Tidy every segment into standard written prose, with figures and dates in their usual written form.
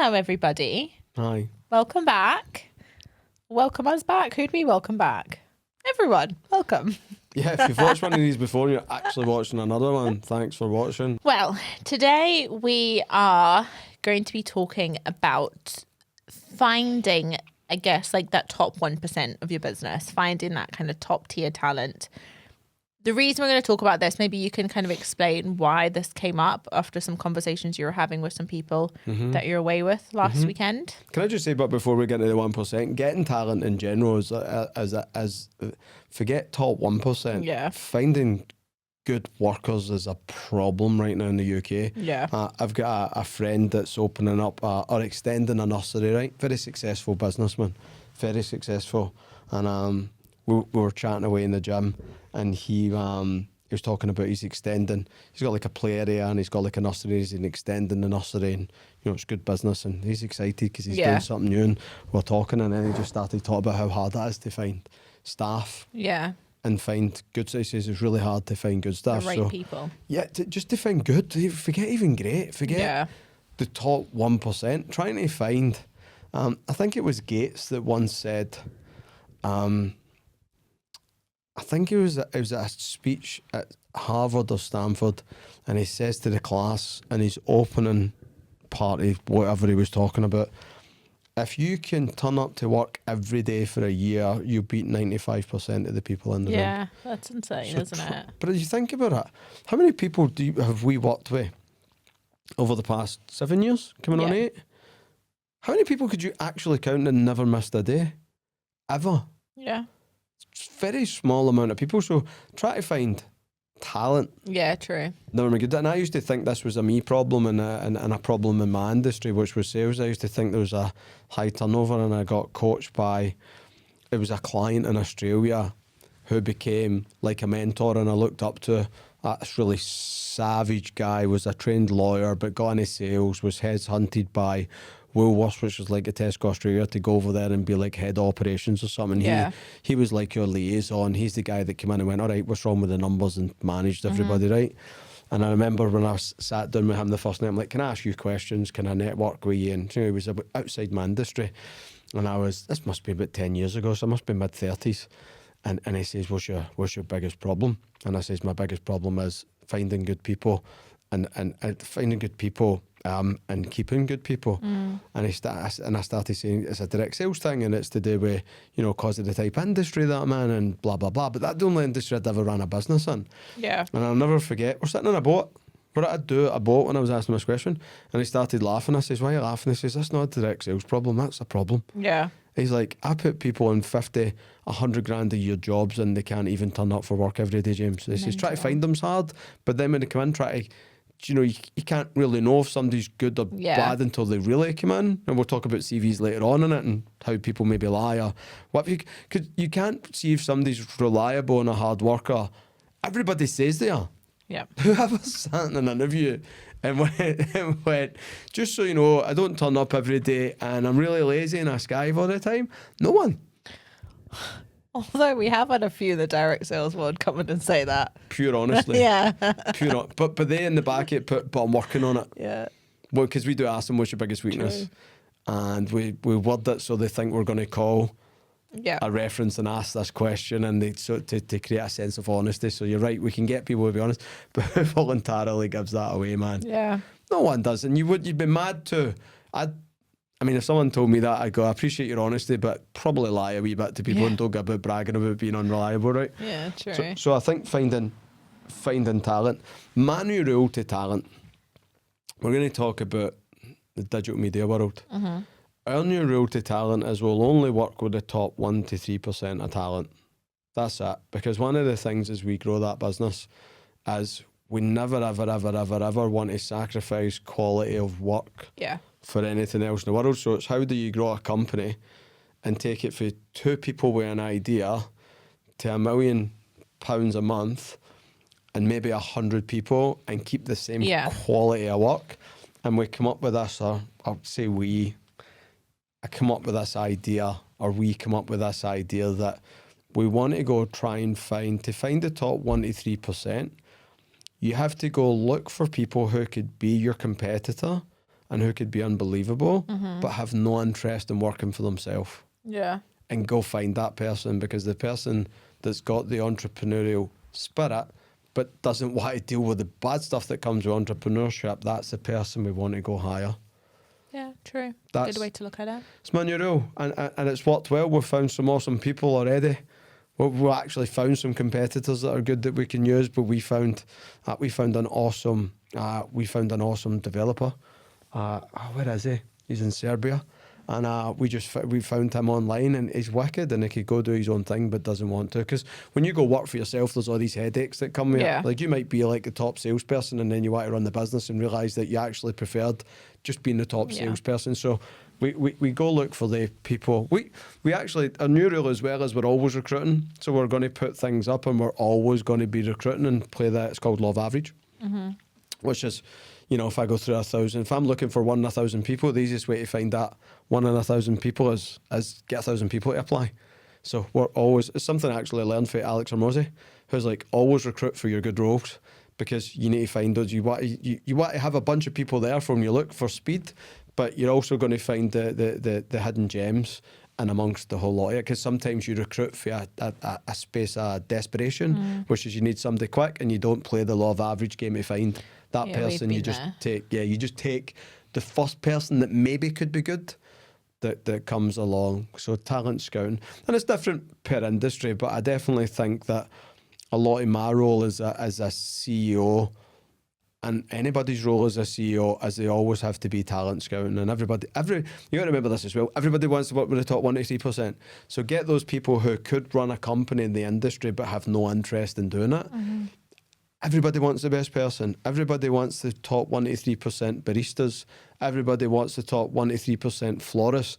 Hello, everybody. Hi. Welcome back. Welcome us back. Who'd we welcome back? Everyone. Welcome. Yeah, if you've watched one of these before and you're actually watching another one, thanks for watching. Well, today we are going to be talking about finding, I guess, like that top 1% of your business, finding that kind of top tier talent. The reason we're going to talk about this, maybe you can kind of explain why this came up after some conversations you were having with some people that you're away with last weekend. Can I just say, but before we get into the 1%, getting talent in general is forget top 1%. Yeah. Finding good workers is a problem right now in the UK. Yeah. I've got a friend that's opening up or extending a nursery, right? Very successful businessman, very successful. And we were chatting away in the gym, and he was talking about he's extending. He's got like a play area and he's got like a nursery. He's extending the nursery, and you know it's good business, and he's excited because he's doing something new. And we're talking, and then he just started talking about how hard it is to find staff. Yeah. And find good. So he says it's really hard to find good staff. The right so, people. Yeah, just to find good. Forget even great. Forget the top 1%. Trying to find. I think it was Gates that once said. I think it was a speech at Harvard or Stanford, and he says to the class in his opening party, whatever he was talking about, if you can turn up to work every day for a year, you beat 95% of the people in the room. Yeah, that's insane, isn't it? But if you think about it, how many people have we worked with over the past 7 years, coming on 8? How many people could you actually count and never missed a day? Ever? Yeah. It's a very small amount of people, so try to find talent. Yeah, true. Never mind good. And I used to think this was a me problem and a problem in my industry, which was sales. I used to think there was a high turnover, and I got coached by, it was a client in Australia who became like a mentor, and I looked up to this really savage guy, was a trained lawyer, but got into sales, was headhunted by Woolworths, which was like a Tesco Australia, to go over there and be like head of operations or something. Yeah. He was like your liaison. He's the guy that came in and went, all right, what's wrong with the numbers, and managed everybody, right? And I remember when I sat down with him the first night, I'm like, can I ask you questions? Can I network with you? And you know, he was outside my industry. And this must be about 10 years ago, so I must be mid-30s. And he says, what's your biggest problem? And I says, my biggest problem is finding good people and finding good people and keeping good people. And I started saying it's a direct sales thing, and it's to do with, you know, because of the type of industry that I'm in and blah, blah, blah. But that's the only industry I'd ever ran a business in. Yeah. And I'll never forget, we're sitting on a boat. What did I do at a boat when I was asking this question? And he started laughing. I says, why are you laughing? He says, that's not a direct sales problem, that's a problem. Yeah. He's like, I put people in 50, 100 grand a year jobs, and they can't even turn up for work every day, James. He says, try to find them's hard, but then when they come in, you know, you can't really know if somebody's good or bad until they really come in. And we'll talk about CVs later on in it and how people maybe lie or what. You can't see if somebody's reliable and a hard worker. Everybody says they are. Yeah. Whoever sat in an interview and went, just so you know, I don't turn up every day and I'm really lazy and I skive all the time. No one. Although we have had a few the direct sales world come in and say that. Pure honestly. But they in the back it put, but I'm working on it. Yeah. Well, because we do ask them what's your biggest weakness. True. And we word it so they think we're going to call a reference and ask this question, and to create a sense of honesty. So you're right, we can get people to be honest, but who voluntarily gives that away, man? Yeah. No one does. And you'd be mad too. I mean, if someone told me that, I'd go, I appreciate your honesty, but probably lie a wee bit to people and don't go about bragging about being unreliable, right? Yeah, true. So I think finding talent, manual rule to talent. We're going to talk about the digital media world. Our new rule to talent is we'll only work with the top 1 to 3% of talent. That's it. Because one of the things as we grow that business is we never, ever, ever, ever, ever want to sacrifice quality of work for anything else in the world. So it's how do you grow a company and take it for 2 people with an idea to £1 million a month and maybe 100 people and keep the same quality of work. And we come up with this, or I'll say I come up with this idea, or we come up with this idea that we want to go try and find the top 1 to 3%. You have to go look for people who could be your competitor and who could be unbelievable, but have no interest in working for themselves. Yeah. And go find that person, because the person that's got the entrepreneurial spirit but doesn't want to deal with the bad stuff that comes with entrepreneurship, that's the person we want to go hire. Yeah, true. That's good way to look at it. It's my new rule, and it's worked well. We've found some awesome people already. We've actually found some competitors that are good that we can use, but we found an awesome developer. Where is he? He's in Serbia. And we found him online, and he's wicked, and he could go do his own thing but doesn't want to, because when you go work for yourself, there's all these headaches that come with it. Like, you might be like the top salesperson, and then you want to run the business and realise that you actually preferred just being the top salesperson. So we go look for the people. We actually, our new rule as well is we're always recruiting, so we're going to put things up and we're always going to be recruiting and play that. It's called law of average, which is, you know, if I go through 1,000, if I'm looking for 1 in 1,000 people, the easiest way to find that 1 in 1,000 people is get 1,000 people to apply. So we're always, it's something I actually learned from Alex Hormozy, who's like, always recruit for your good roles, because you need to find those. You want to have a bunch of people there from you look for speed, but you're also going to find the hidden gems and amongst the whole lot of it, because sometimes you recruit for a space of desperation, which is you need somebody quick, and you don't play the law of average game to find that person. You just take the first person that maybe could be good that comes along. So talent scouting, and it's different per industry, but I definitely think that a lot of my role as a CEO, and anybody's role as a CEO, as they always have to be talent scouting. And you got to remember this as well. Everybody wants to work with the top 1 to 3%. So get those people who could run a company in the industry but have no interest in doing it. Everybody wants the best person. Everybody wants the top 1 to 3% baristas. Everybody wants the top 1 to 3% florists.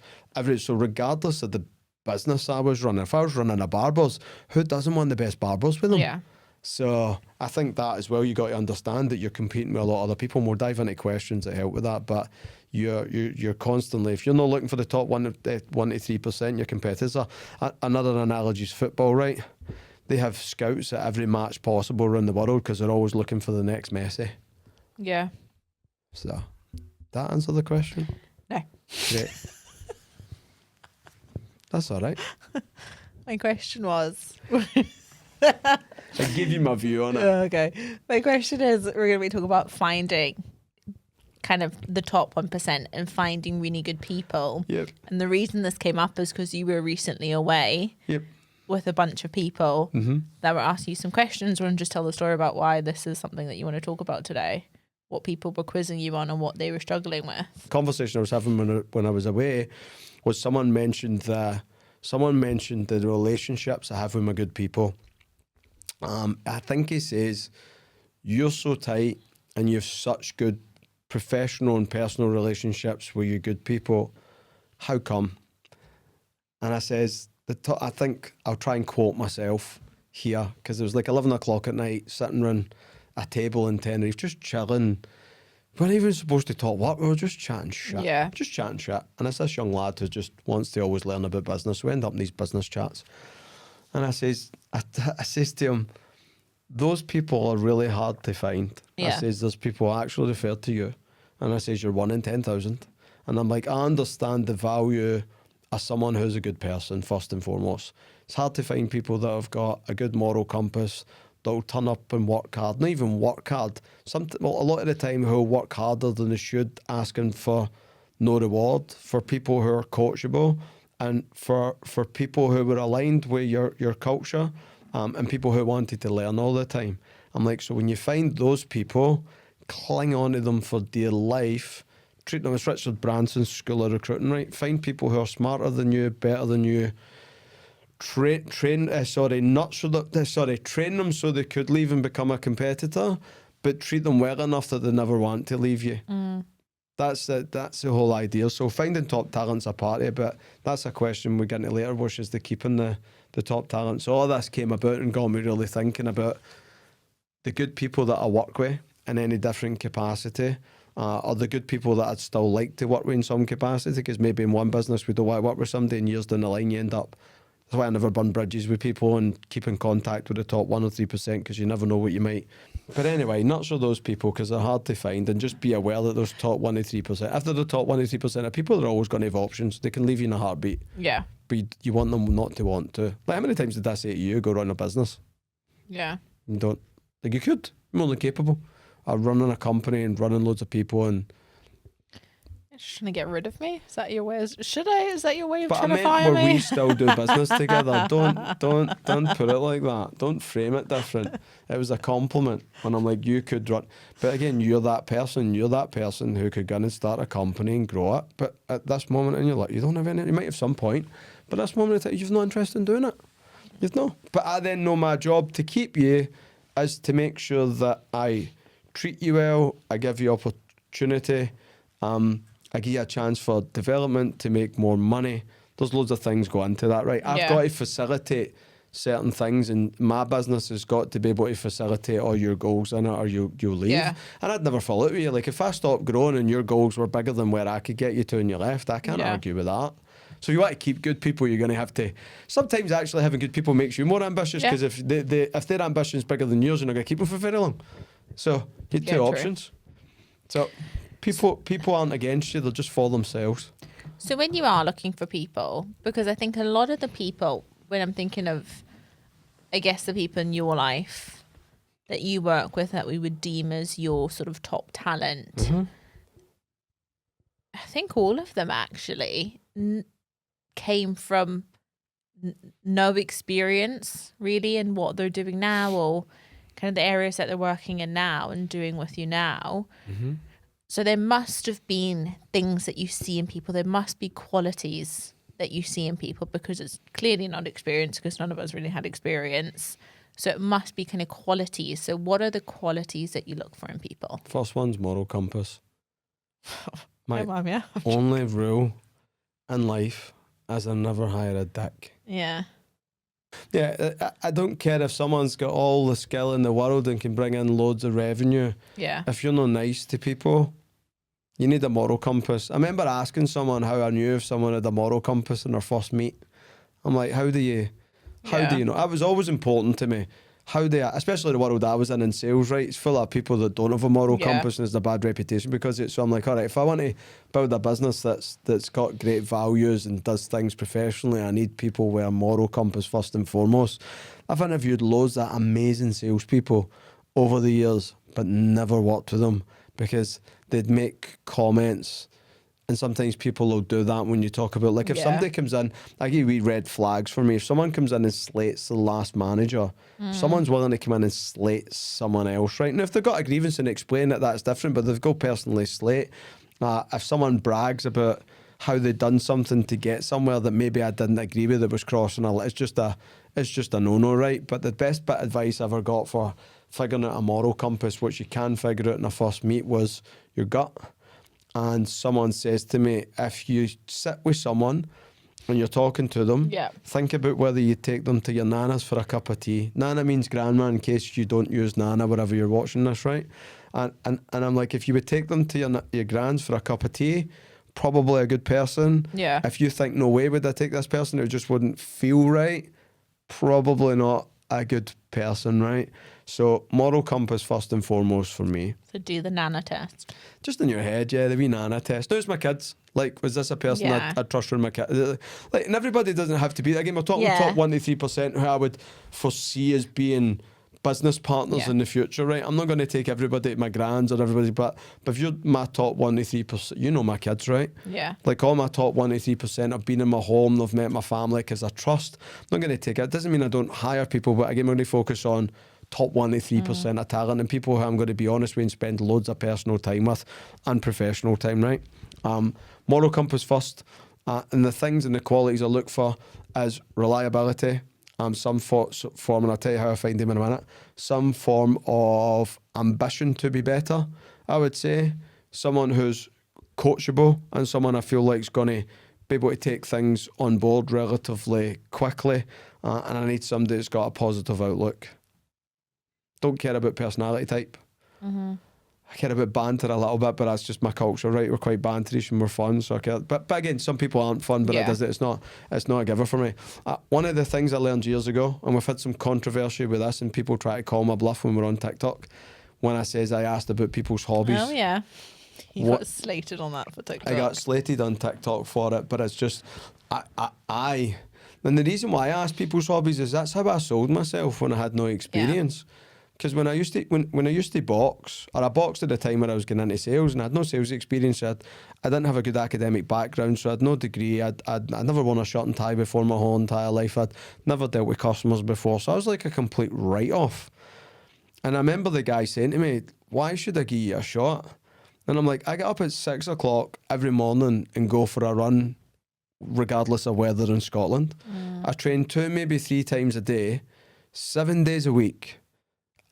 So regardless of the business I was running, if I was running a barbers, who doesn't want the best barbers with them? Yeah. So I think that as well, you got to understand that you're competing with a lot of other people, and we'll dive into questions that help with that. But you're constantly, if you're not looking for the top 1 to 3%, your competitors are. Another analogy is football, right? They have scouts at every match possible around the world because they're always looking for the next Messi. Yeah. So, that answer the question? No. Great. That's all right. My question was... I give you my view on it. Okay. My question is, we're going to be talking about finding kind of the top 1% and finding really good people. Yep. And the reason this came up is because you were recently away. Yep. With a bunch of people that were asking you some questions. Want to just tell the story about why this is something that you want to talk about today? What people were quizzing you on and what they were struggling with. The conversation I was having when I was away was someone mentioned the relationships I have with my good people. I think he says, you're so tight and you have such good professional and personal relationships with your good people. How come? And I says, I think I'll try and quote myself here, because it was like 11 o'clock at night, sitting around a table in Tenerife, just chilling. We weren't even supposed to talk work, we were just chatting shit. Yeah. Just chatting shit. And it's this young lad who just wants to always learn about business. We end up in these business chats. And I says to him, those people are really hard to find. Yeah. I says, there's people I actually refer to you. And I says, you're 1 in 10,000. And I'm like, I understand the value as someone who's a good person, first and foremost. It's hard to find people that have got a good moral compass, that'll turn up and work hard. Not even work hard. A lot of the time who'll work harder than they should, asking for no reward, for people who are coachable, and for people who were aligned with your culture, and people who wanted to learn all the time. I'm like, so when you find those people, cling on to them for dear life. Treat them as Richard Branson's School of Recruiting, right? Find people who are smarter than you, better than you. Train them so they could leave and become a competitor, but treat them well enough that they never want to leave you. That's the whole idea. So finding top talent's a part of it, but that's a question we get into later, which is the keeping the top talent. So all this came about and got me really thinking about the good people that I work with in any different capacity. Or the good people that I'd still like to work with in some capacity, because maybe in one business we don't want to work with somebody, and years down the line you end up That's why I never burn bridges with people and keep in contact with the top 1 or 3% because you never know what you might. But anyway, nurture those people because they're hard to find, and just be aware that those top 1 to 3%, after the top 1 to 3% of people, they're always going to have options. They can leave you in a heartbeat. Yeah. But you want them not to want to. Like, how many times did I say to you, go run a business? Yeah. You don't. Like, you could. You're more than capable of running a company and running loads of people and... Just trying to get rid of me? Is that your way? Is that your way of but trying I to fire meant where me? we still do business together. Don't put it like that. Don't frame it different. It was a compliment when I'm like, you could run. But again, you're that person. You're that person who could go in and start a company and grow it. But at this moment in your life, you don't have any. You might have some point, but this moment in time, you've no interest in doing it. You've no. But I then know my job to keep you is to make sure that I treat you well. I give you opportunity. I give you a chance for development to make more money. There's loads of things go into that, right? I've got to facilitate certain things, and my business has got to be able to facilitate all your goals in it, or you'll leave. Yeah. And I'd never follow it with you. Like, if I stopped growing and your goals were bigger than where I could get you to and you left, I can't argue with that. So if you want to keep good people, you're going to have to... Sometimes actually having good people makes you more ambitious, because if their ambition is bigger than yours, you're not going to keep them for very long. So you have two options. So... People aren't against you, they're just for themselves. So when you are looking for people, because I think a lot of the people, when I'm thinking of, I guess, the people in your life that you work with that we would deem as your sort of top talent, I think all of them actually came from no experience really in what they're doing now, or kind of the areas that they're working in now and doing with you now. So there must have been things that you see in people. There must be qualities that you see in people, because it's clearly not experience, because none of us really had experience. So it must be kind of qualities. So what are the qualities that you look for in people? First one's moral compass. My yeah. only rule in life is I never hire a dick. Yeah. Yeah, I don't care if someone's got all the skill in the world and can bring in loads of revenue. Yeah. If you're not nice to people, you need a moral compass. I remember asking someone how I knew if someone had a moral compass in their first meet. I'm like, how do you know? That was always important to me. How do I, especially the world I was in sales, right? It's full of people that don't have a moral compass, and it's a bad reputation because it's. So I'm like, all right, if I want to build a business that's got great values and does things professionally, I need people with a moral compass first and foremost. I've interviewed loads of amazing salespeople over the years, but never worked with them because they'd make comments. And sometimes people will do that when you talk about, like, if somebody comes in, I give you red flags for me. If someone comes in and slates the last manager, someone's willing to come in and slate someone else, right? Now, if they've got a grievance and explain it, that's different, but they've got personally slate. If someone brags about how they've done something to get somewhere that maybe I didn't agree with, that was crossing it's just a no-no, right? But the best bit of advice I ever got for figuring out a moral compass, which you can figure out in a first meet, was your gut. And someone says to me, if you sit with someone and you're talking to them, think about whether you take them to your nana's for a cup of tea. Nana means grandma, in case you don't use nana wherever you're watching this, right? And I'm like, if you would take them to your grand's for a cup of tea, probably a good person. Yeah. If you think, no way would I take this person, it just wouldn't feel right, probably not a good person, right? So moral compass first and foremost for me. So do the Nana test. Just in your head, the wee Nana test. Now it's my kids. Like, was this a person I'd trust for my kid? Like, and everybody doesn't have to be. Again, we're talking top 1 to 3% who I would foresee as being business partners in the future, right? I'm not going to take everybody to my grands or everybody, but if you're my top 1 to 3%, you know my kids, right? Yeah. Like, all my top 1 to 3% have been in my home, they've met my family because I trust. I'm not going to take it. It doesn't mean I don't hire people, but again, we're going to focus on top 1 to 3% of talent and people who I'm going to be honest with and spend loads of personal time with and professional time, right? Moral compass first, and the things and the qualities I look for is reliability, some form, and I'll tell you how I find them in a minute, some form of ambition to be better, I would say, someone who's coachable and someone I feel like is going to be able to take things on board relatively quickly, and I need somebody that's got a positive outlook. Don't care about personality type. I care about banter a little bit, but that's just my culture, right? We're quite banterish and we're fun, so I care. But again, some people aren't fun, but it's not a giver for me. One of the things I learned years ago, and we've had some controversy with this, and people try to call my bluff when we're on TikTok, when I asked about people's hobbies. Oh yeah, you got slated on that for TikTok. I got slated on TikTok for it, but it's just and the reason why I asked people's hobbies is that's how I sold myself when I had no experience. Because when I used to box, or I boxed at the time when I was getting into sales, and I had no sales experience, I didn't have a good academic background, so I had no degree. I'd never worn a shirt and tie before my whole entire life. I'd never dealt with customers before, so I was like a complete write-off. And I remember the guy saying to me, "Why should I give you a shot?" And I'm like, I get up at 6 o'clock every morning and go for a run, regardless of weather in Scotland. I train 2, maybe 3 times a day, 7 days a week.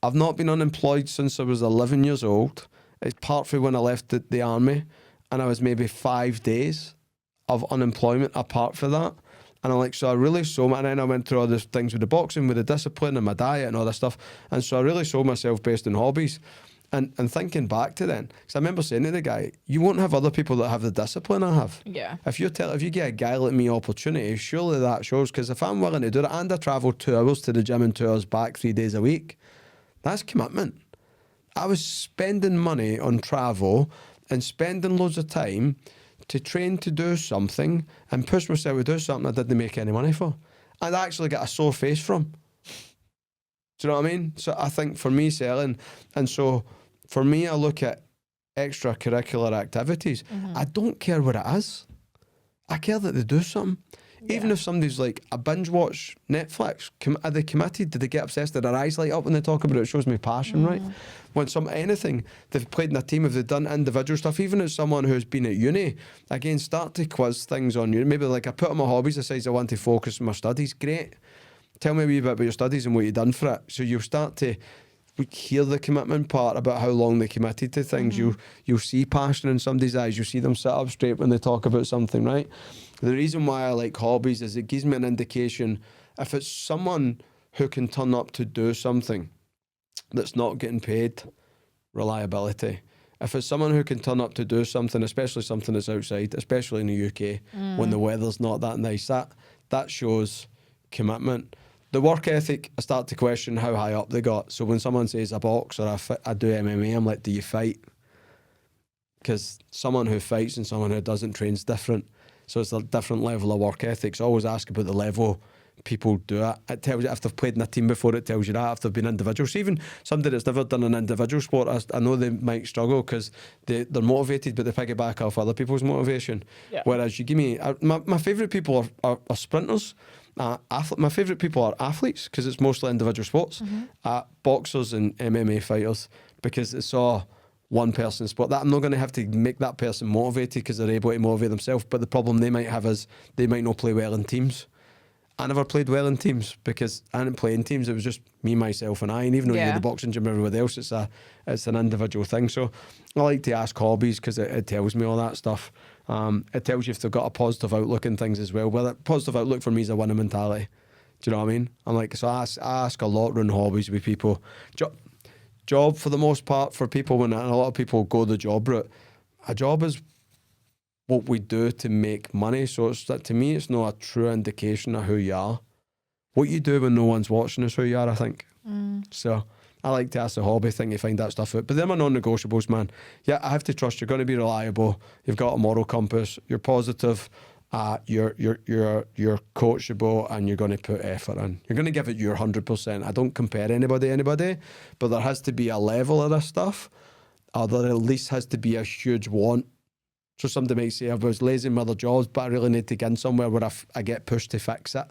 I've not been unemployed since I was 11 years old. It's part from when I left the army, and I was maybe 5 days of unemployment apart from that. And I'm like, so I really sold, and then I went through all the things with the boxing, with the discipline and my diet and all that stuff. And so I really sold myself based on hobbies. And thinking back to then, because I remember saying to the guy, you won't have other people that have the discipline I have. Yeah. If you get a guy like me opportunity, surely that shows. Because if I'm willing to do it, and I travel 2 hours to the gym and 2 hours back 3 days a week, that's commitment. I was spending money on travel and spending loads of time to train to do something and push myself to do something I didn't make any money for. I'd actually get a sore face from. Do you know what I mean? So I think for me, selling, and so for me, I look at extracurricular activities. I don't care what it is. I care that they do something. Even if somebody's like, I binge watch Netflix, are they committed? Do they get obsessed? Do their eyes light up when they talk about it? It shows me passion, right? When anything, they've played in a team, if they've done individual stuff, even as someone who's been at uni, again, start to quiz things on you. Maybe like I put on my hobbies aside, I want to focus on my studies. Great. Tell me a wee bit about your studies and what you've done for it. So you'll start to hear the commitment part about how long they committed to things. You'll see passion in somebody's eyes. You'll see them sit up straight when they talk about something, right? The reason why I like hobbies is it gives me an indication if it's someone who can turn up to do something that's not getting paid, reliability. If it's someone who can turn up to do something, especially something that's outside, especially in the UK, when the weather's not that nice, that shows commitment. The work ethic, I start to question how high up they got. So when someone says I box or I do MMA, I'm like, do you fight? Because someone who fights and someone who doesn't train's different. So it's a different level of work ethic. So I always ask about the level people do it. It tells you if they've played in a team before, it tells you that. If they've been individuals, even somebody that's never done an individual sport, I know they might struggle because they're motivated, but they piggyback off other people's motivation. Yeah. Whereas you give me, my favourite people are sprinters. My favourite people are athletes because it's mostly individual sports. Boxers and MMA fighters because it's all one person sport. That I'm not going to have to make that person motivated because they're able to motivate themselves. But the problem they might have is they might not play well in teams. I never played well in teams because I didn't play in teams. It was just me, myself, and I. And even though you're in the boxing gym, everybody else, it's an individual thing. So I like to ask hobbies because it tells me all that stuff. It tells you if they've got a positive outlook in things as well. Well, that positive outlook for me is a winning mentality. Do you know what I mean? I'm like, so I ask a lot around hobbies with people. Job for the most part for people, when a lot of people go the job route, a job is what we do to make money. So it's to me, it's not a true indication of who you are. What you do when no one's watching is who you are, I think. So I like to ask the hobby thing to find that stuff out. But they're my non-negotiables, man. Yeah, I have to trust you're going to be reliable. You've got a moral compass. You're positive. You're coachable, and you're going to put effort in. You're going to give it your 100%. I don't compare anybody to anybody, but there has to be a level of this stuff, or there at least has to be a huge want. So somebody might say, I was lazy in my other jobs, but I really need to get in somewhere where I get pushed to fix it.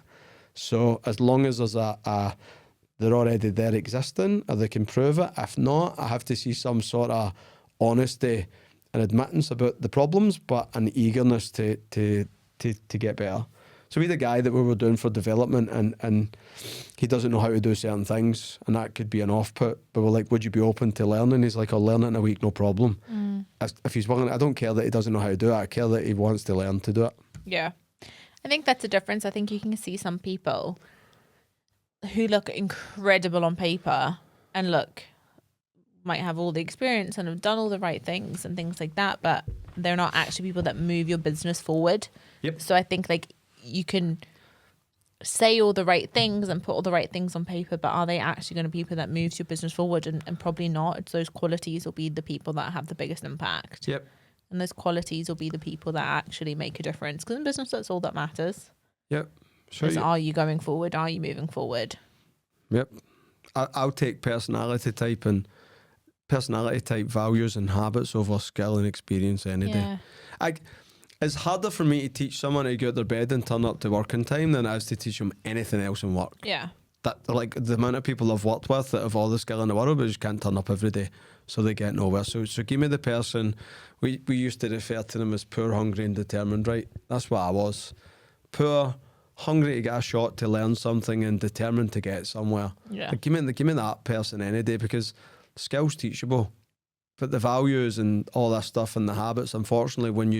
So as long as there's they're already there existing, or they can prove it. If not, I have to see some sort of honesty and admittance about the problems, but an eagerness to get better. So we had a guy that we were doing for development, and he doesn't know how to do certain things, and that could be an off-put. But we're like, would you be open to learning? He's like, I'll learn it in a week, no problem. If he's willing, I don't care that he doesn't know how to do it. I care that he wants to learn to do it. Yeah. I think that's a difference. I think you can see some people who look incredible on paper and look might have all the experience and have done all the right things and things like that, but they're not actually people that move your business forward. Yep. So I think like you can say all the right things and put all the right things on paper, but are they actually going to be people that moves your business forward? And probably not. It's those qualities will be the people that have the biggest impact. Yep. And those qualities will be the people that actually make a difference. Because in business, that's all that matters. Yep. Sure. Are you going forward? Are you moving forward? Yep. I'll take personality type values and habits over skill and experience any day. It's harder for me to teach someone to get out of their bed and turn up to work in time than it is to teach them anything else in work. Yeah. That, like, the amount of people I've worked with that have all the skill in the world but just can't turn up every day, so they get nowhere. So give me the person, we used to refer to them as poor, hungry and determined, right? That's what I was. Poor, hungry to get a shot to learn something and determined to get somewhere. Yeah. Like, give me that person any day, because skill's teachable. But the values and all that stuff and the habits, unfortunately, when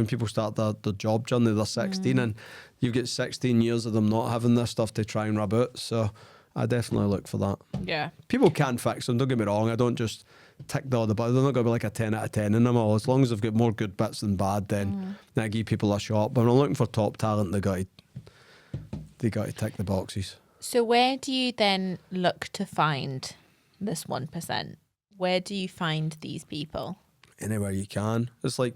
people start their job journey, they're 16 and you've got 16 years of them not having this stuff to try and rub out. So I definitely look for that. Yeah. People can fix them, don't get me wrong. I don't just tick all the buttons. They're not going to be like a 10 out of 10 in them all. As long as they've got more good bits than bad, then I give people a shot. But when I'm looking for top talent, they got to tick the boxes. So where do you then look to find this 1%? Where do you find these people? Anywhere you can. It's like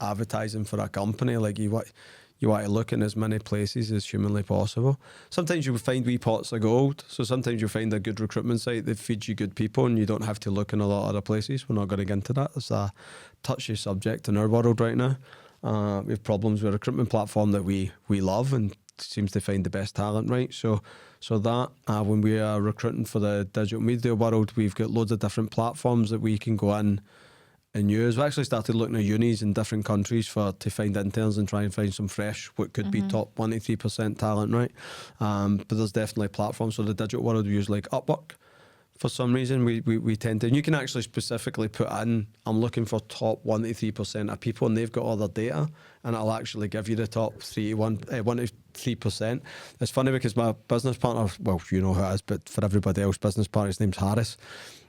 advertising for a company. Like you want to look in as many places as humanly possible. Sometimes you'll find wee pots of gold. So sometimes you'll find a good recruitment site that feeds you good people and you don't have to look in a lot of other places. We're not going to get into that. It's a touchy subject in our world right now. We have problems with a recruitment platform that we love and seems to find the best talent, right? So that when we are recruiting for the digital media world, we've got loads of different platforms that we can go in and use. We actually started looking at unis in different countries to find interns and try and find some fresh, what could be top 1 to 3% talent, right? But there's definitely platforms. So the digital world, we use like Upwork. For some reason, we tend to, and you can actually specifically put in, I'm looking for top 1 to 3% of people, and they've got all their data, and it'll actually give you the top 1 to 3%. It's funny because my business partner, well, you know who it is, but for everybody else, business partner, his name's Harris,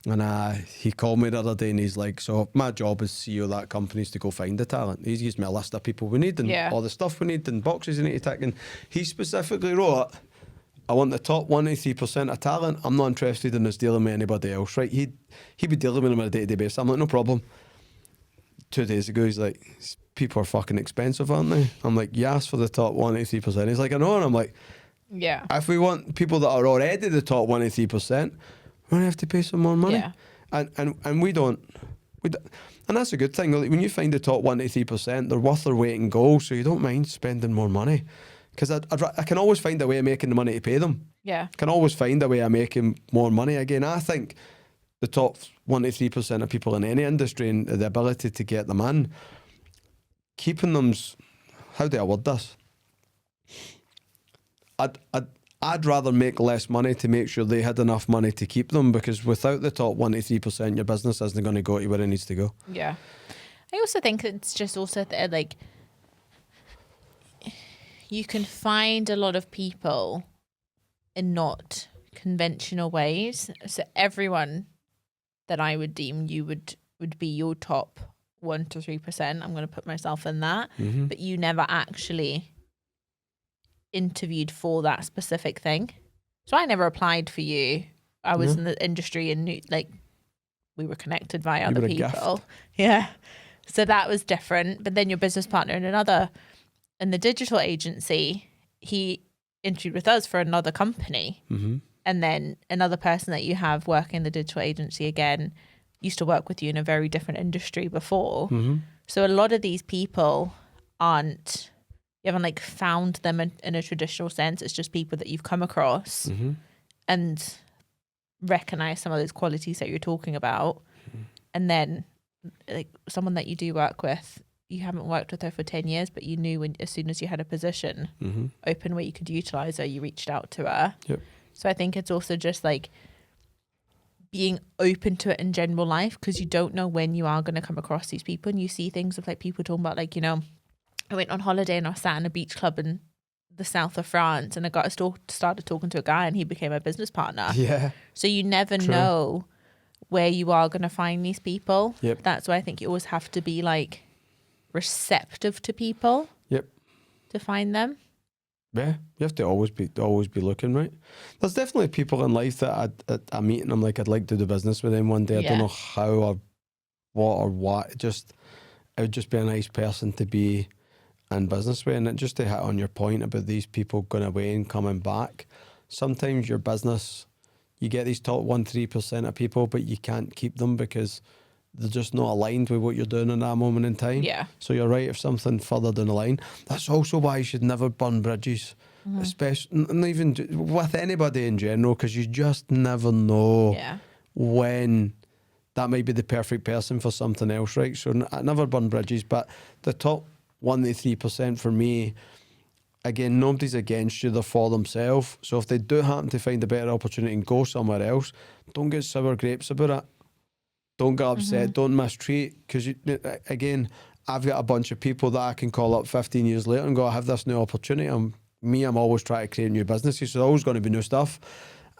and he called me the other day, and he's like, so my job as CEO of that company is to go find the talent. He's gives me a list of people we need and all the stuff we need and boxes you need to tick, and he specifically wrote, I want the top 1 to 3% of talent. I'm not interested in us dealing with anybody else, right? He'd be dealing with them on a day-to-day basis. I'm like, no problem. 2 days ago, he's like, people are fucking expensive, aren't they? I'm like, you asked for the top 1 to 3%. He's like, I know. And I'm like, yeah. If we want people that are already the top 1 to 3%, we're going to have to pay some more money. Yeah. And we don't. And that's a good thing. Like, when you find the top 1 to 3%, they're worth their weight in gold, so you don't mind spending more money. Because I can always find a way of making the money to pay them. Yeah. I can always find a way of making more money. Again, I think the top 1 to 3% of people in any industry and the ability to get them in, keeping them's, how do I word this? I'd rather make less money to make sure they had enough money to keep them, because without the top 1 to 3%, your business isn't going to go to where it needs to go. Yeah. I also think it's just also like, you can find a lot of people in not conventional ways. So everyone that I would deem you would be your top 1 to 3%. I'm going to put myself in that. But you never actually interviewed for that specific thing. So I never applied for you. I was in the industry and knew, like, we were connected via other people. Yeah. So that was different. But then your business partner in the digital agency, he interviewed with us for another company. And then another person that you have working in the digital agency, again, used to work with you in a very different industry before. So a lot of these people you haven't like found them in a traditional sense. It's just people that you've come across and recognize some of those qualities that you're talking about. And then like someone that you do work with, you haven't worked with her for 10 years, but you knew as soon as you had a position open where you could utilize her, you reached out to her. Yep. So I think it's also just like being open to it in general life, because you don't know when you are going to come across these people, and you see things of like people talking about, like, you know, I went on holiday and I sat in a beach club in the south of France and I started talking to a guy and he became my business partner. Yeah. So you never know where you are going to find these people. Yep. That's why I think you always have to be like receptive to people. Yep. To find them. Yeah, you have to always be looking, right? There's definitely people in life that I meet and I'm like, I'd like to do business with them one day. I don't know how or what. It would just be a nice person to be in business with. And just to hit on your point about these people going away and coming back, sometimes your business, you get these top 1-3% of people, but you can't keep them because they're just not aligned with what you're doing in that moment in time. Yeah. So you're right, if something further down the line, that's also why you should never burn bridges, especially, and even with anybody in general, because you just never know when that might be the perfect person for something else, right? So I never burn bridges, but the top 1-3% for me, again, nobody's against you, they're for themselves. So if they do happen to find a better opportunity and go somewhere else, don't get sour grapes about it. Don't get upset, don't mistreat, because again, I've got a bunch of people that I can call up 15 years later and go, I have this new opportunity. I'm always trying to create new businesses, so there's always going to be new stuff.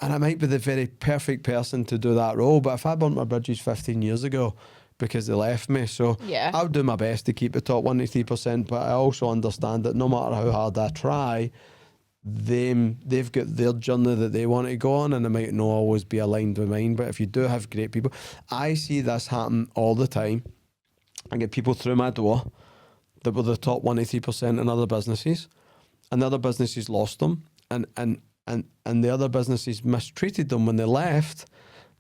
And I might be the very perfect person to do that role, but if I burnt my bridges 15 years ago because they left me, so I'll do my best to keep the top 1-3%, but I also understand that no matter how hard I try, they've got their journey that they want to go on, and it might not always be aligned with mine. But if you do have great people, I see this happen all the time. I get people through my door that were the top 1-3% in other businesses, and the other businesses lost them, and the other businesses mistreated them when they left.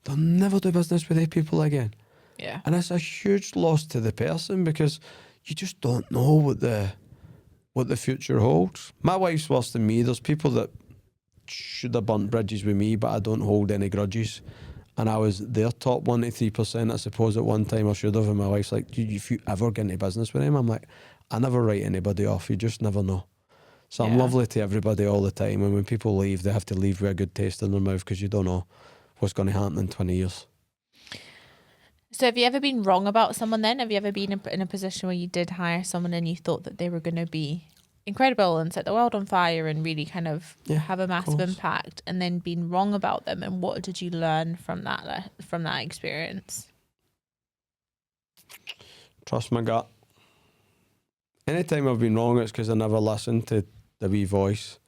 They'll never do business with their people again. Yeah. And it's a huge loss to the person because you just don't know what the future holds. My wife's worse than me. There's people that should have burnt bridges with me, but I don't hold any grudges. And I was their top 1-3%, I suppose, at one time. I should have. And my wife's like, if you ever get into business with him, I'm like, I never write anybody off. You just never know. So I'm lovely to everybody all the time. And when people leave, they have to leave with a good taste in their mouth because you don't know what's going to happen in 20 years. So have you ever been wrong about someone then? Have you ever been in a position where you did hire someone and you thought that they were going to be incredible and set the world on fire and really kind of have a massive impact, and then been wrong about them? And what did you learn from that experience? Trust my gut. Anytime I've been wrong, it's because I never listened to the wee voice.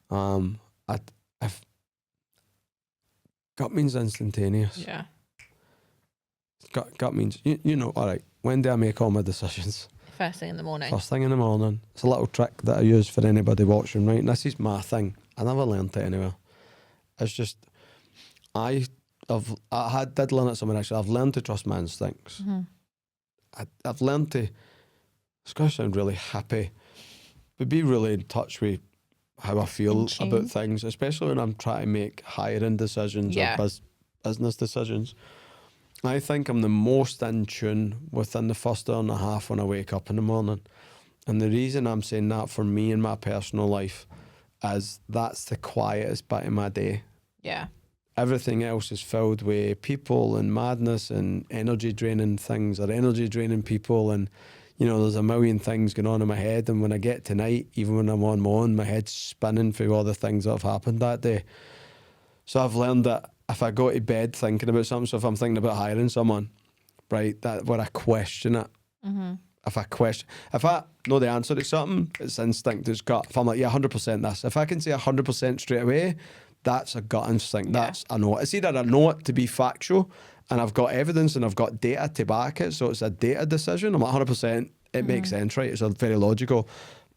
Gut means instantaneous. Yeah. Gut means, you know, all right, when do I make all my decisions? First thing in the morning. First thing in the morning. It's a little trick that I use for anybody watching, right? And this is my thing. I never learned it anywhere. It's just, did learn it somewhere actually. I've learned to trust my instincts. I've learned to, it's going to sound really happy, but be really in touch with how I feel about things, especially when I'm trying to make hiring decisions or business decisions. I think I'm the most in tune within the first hour and a half when I wake up in the morning. And the reason I'm saying that for me in my personal life is that's the quietest bit of my day. Yeah. Everything else is filled with people and madness and energy draining things or energy draining people. And, you know, there's a million things going on in my head. And when I get to night, even when I'm on my own, my head's spinning through all the things that have happened that day. So I've learned that if I go to bed thinking about something, so if I'm thinking about hiring someone, right, that where I question it. If I know the answer to something, it's instinct, it's gut. If I'm like, 100% this. If I can say 100% straight away, that's a gut instinct. That's I know it. It's either I know it to be factual and I've got evidence and I've got data to back it, so it's a data decision. I'm like 100%, it makes sense, right? It's very logical.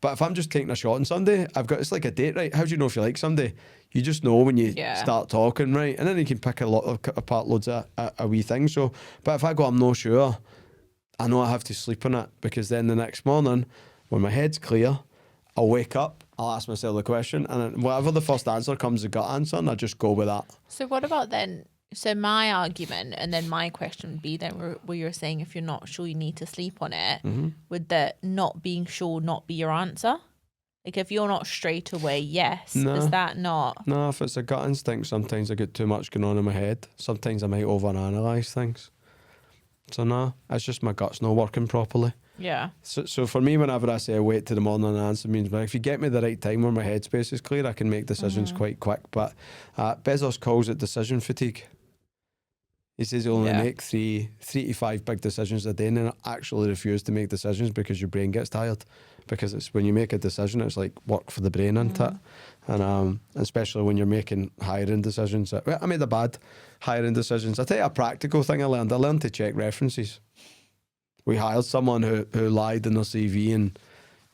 But if I'm just taking a shot on somebody, it's like a date, right? How do you know if you like somebody? You just know when you start talking, right? And then you can pick apart loads of wee things. So, but if I go, I'm not sure, I know I have to sleep on it, because then the next morning, when my head's clear, I'll wake up, I'll ask myself the question, and then whatever the first answer comes, the gut answer, and I just go with that. So what about then? So my argument, and then my question would be then where you're saying if you're not sure, you need to sleep on it. Would the not being sure not be your answer? Like if you're not straight away, yes, is that not? No, if it's a gut instinct, sometimes I get too much going on in my head. Sometimes I might overanalyze things. So no, it's just my gut's not working properly. Yeah. So for me, whenever I say I wait till the morning and answer means, but if you get me the right time where my headspace is clear, I can make decisions quite quick. But Bezos calls it decision fatigue. He says you only make three to five big decisions a day, and then actually refuse to make decisions because your brain gets tired. Because it's when you make a decision, it's like work for the brain, isn't it? And especially when you're making hiring decisions. I made a bad hiring decisions. I'll tell you a practical thing I learned. I learned to check references. We hired someone who lied in their CV and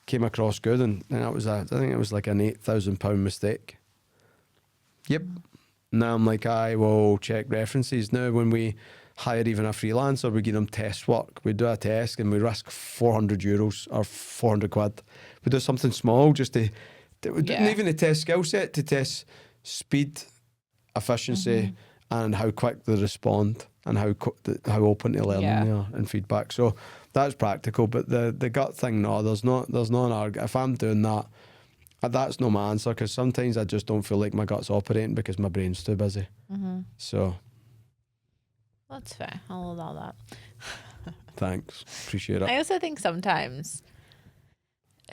came across good, and that was I think it was like an £8,000 mistake. Yep. Now I'm like, I will check references. Now when we hire even a freelancer, we give them test work. We do a test and we risk €400 or 400 quid. We do something small just to we didn't even test skill set, to test speed, efficiency, and how quick they respond and how open to learning they are and feedback. So that's practical. But the gut thing, no, there's not an argument. If I'm doing that, that's no my answer, because sometimes I just don't feel like my gut's operating because my brain's too busy. So that's fair. I'll allow that. Thanks. Appreciate it. I also think sometimes,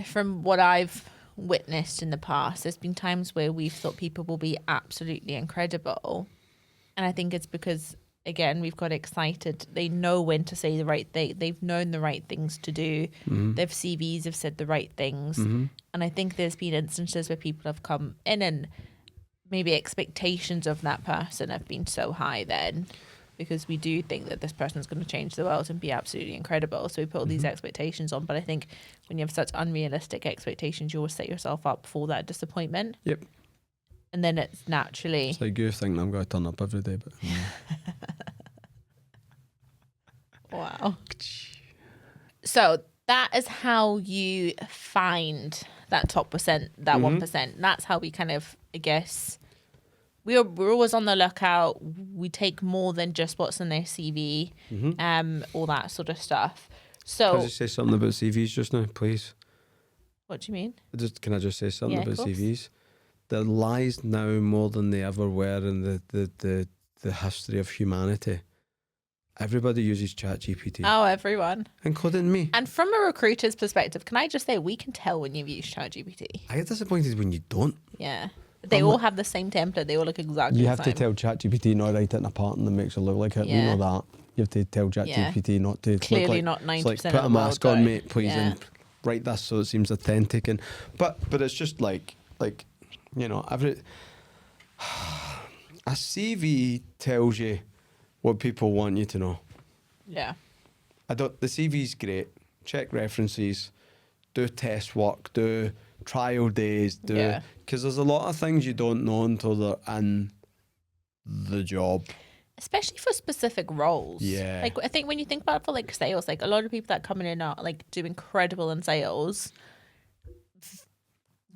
from what I've witnessed in the past, there's been times where we've thought people will be absolutely incredible. And I think it's because, again, we've got excited. They know when to say the right thing. They've known the right things to do. Their CVs have said the right things. And I think there's been instances where people have come in and maybe expectations of that person have been so high then, because we do think that this person's going to change the world and be absolutely incredible. So we put all these expectations on. But I think when you have such unrealistic expectations, you always set yourself up for that disappointment. Yep. And then it's naturally... It's like you think I'm going to turn up every day, but... Wow. So that is how you find that top percent, that 1%. That's how we kind of, I guess... We're always on the lookout. We take more than just what's in their CV, all that sort of stuff. So, can I just say something about CVs just now, please? What do you mean? Can I just say something about CVs? There lies now more than they ever were in the history of humanity. Everybody uses ChatGPT. Oh, everyone. Including me. And from a recruiter's perspective, can I just say, we can tell when you've used ChatGPT. I get disappointed when you don't. Yeah. They all have the same template. They all look exactly the same. You have to tell ChatGPT not to write it in a pattern that makes it look like it. Yeah. We know that. You have to tell ChatGPT not to clearly look like, not 90% like, of put the a mask world, on, though. mate, please, and write this so it seems authentic. And but it's just like you know, a CV tells you what people want you to know. Yeah. The CV's great. Check references, do test work, do trial days, because there's a lot of things you don't know until they're in the job, especially for specific roles. Like I think when you think about it for like sales, like a lot of people that come in are like do incredible in sales,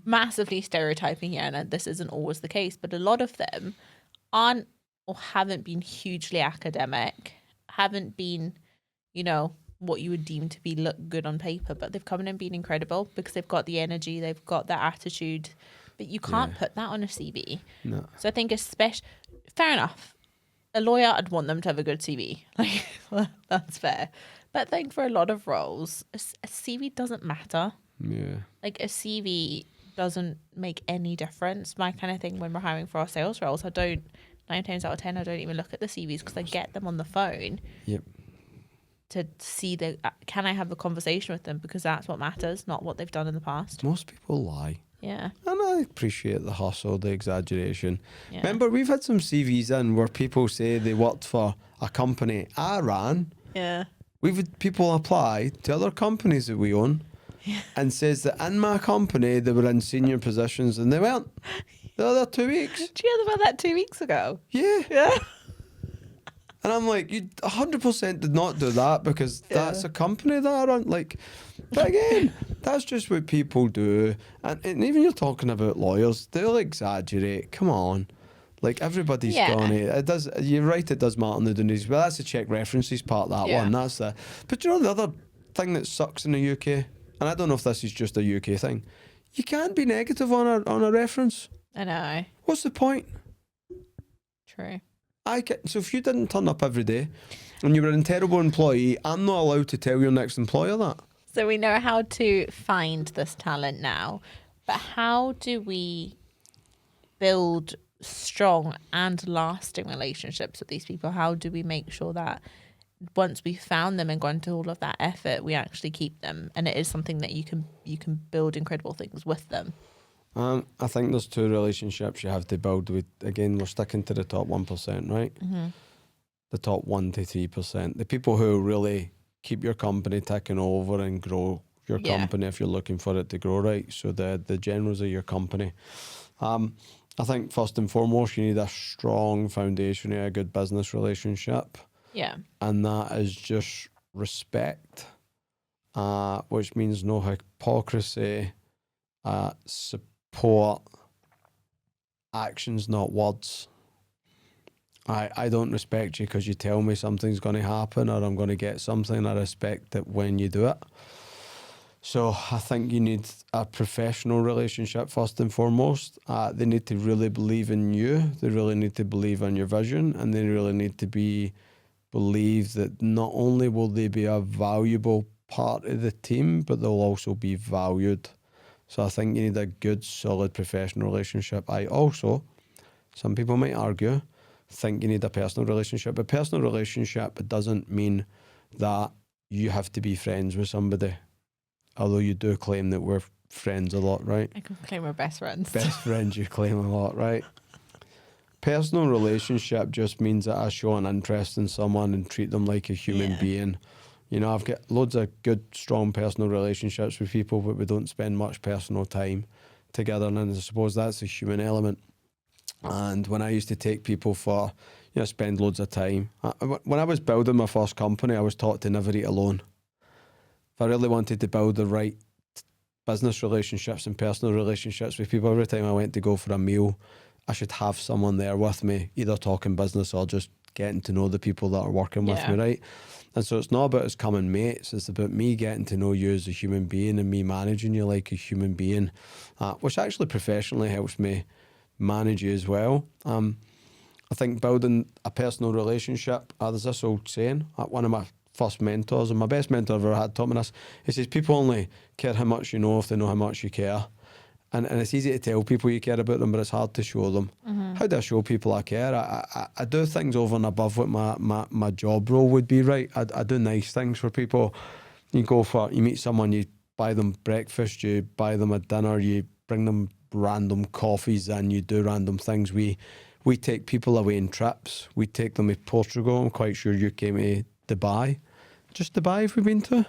massively stereotyping here, and this isn't always the case, but a lot of them aren't or haven't been hugely academic, haven't been, you know, what you would deem to be look good on paper, but they've come in and been incredible because they've got the energy, they've got that attitude, but you can't put that on a CV. No. So I think fair enough. A lawyer, I'd want them to have a good CV. Like, that's fair. But I think for a lot of roles, a CV doesn't matter. Yeah. Like a CV doesn't make any difference. My kind of thing when we're hiring for our sales roles, 9 times out of 10, I don't even look at the CVs because I get them on the phone. Yep. To see can I have a conversation with them, because that's what matters, not what they've done in the past. Most people lie. Yeah. And I appreciate the hustle, the exaggeration. Yeah. Remember, we've had some CVs in where people say they worked for a company I ran. Yeah. We've had people apply to other companies that we own and says that in my company they were in senior positions and they weren't. They were there 2 weeks. Did you hear about that 2 weeks ago? Yeah. Yeah. And I'm like, you 100% did not do that because that's a company that I run. Like, but again, that's just what people do. And even you're talking about lawyers, they'll exaggerate. Come on. Like, everybody's gone. It does. You're right, it does matter in the Dundies. But that's the check references part, that one. That's the. But you know the other thing that sucks in the UK? And I don't know if this is just a UK thing. You can't be negative on a reference. I know. What's the point? True. So if you didn't turn up every day and you were a terrible employee, I'm not allowed to tell your next employer that. So we know how to find this talent now, but how do we build strong and lasting relationships with these people? How do we make sure that once we've found them and gone to all of that effort, we actually keep them, and it is something that you can build incredible things with them? I think there's two relationships you have to build with. Again, we're sticking to the top 1%, right? Mm-hmm. The top 1 to 3%. The people who really keep your company ticking over and grow your company if you're looking for it to grow, right? So the generals of your company. I think first and foremost, you need a strong foundation of a good business relationship. Yeah. And that is just respect, which means no hypocrisy, support, actions, not words. I don't respect you because you tell me something's going to happen or I'm going to get something. I respect it when you do it. So I think you need a professional relationship first and foremost. They need to really believe in you. They really need to believe in your vision, and they really need to believe that not only will they be a valuable part of the team, but they'll also be valued. So I think you need a good, solid professional relationship. I also, some people might argue, think you need a personal relationship. A personal relationship, it doesn't mean that you have to be friends with somebody. Although you do claim that we're friends a lot, right? I can claim we're best friends. Best friends, you claim a lot, right? Personal relationship just means that I show an interest in someone and treat them like a human being. You know, I've got loads of good, strong personal relationships with people, but we don't spend much personal time together. And I suppose that's the human element. And when I used to take people for, spend loads of time. When I was building my first company, I was taught to never eat alone. If I really wanted to build the right business relationships and personal relationships with people, every time I went to go for a meal, I should have someone there with me, either talking business or just getting to know the people that are working with me, right? And so it's not about us coming mates, it's about me getting to know you as a human being and me managing you like a human being, which actually professionally helps me manage you as well. I think building a personal relationship, there's this old saying, one of my first mentors, and my best mentor I've ever had taught me this. He says, people only care how much you know if they know how much you care. And it's easy to tell people you care about them, but it's hard to show them. Mm-hmm. How do I show people I care? I do things over and above what my job role would be, right? I do nice things for people. You meet someone, you buy them breakfast, you buy them a dinner, you bring them random coffees, and you do random things. We take people away on trips. We take them to Portugal. I'm quite sure you came to Dubai. Just Dubai have we been to?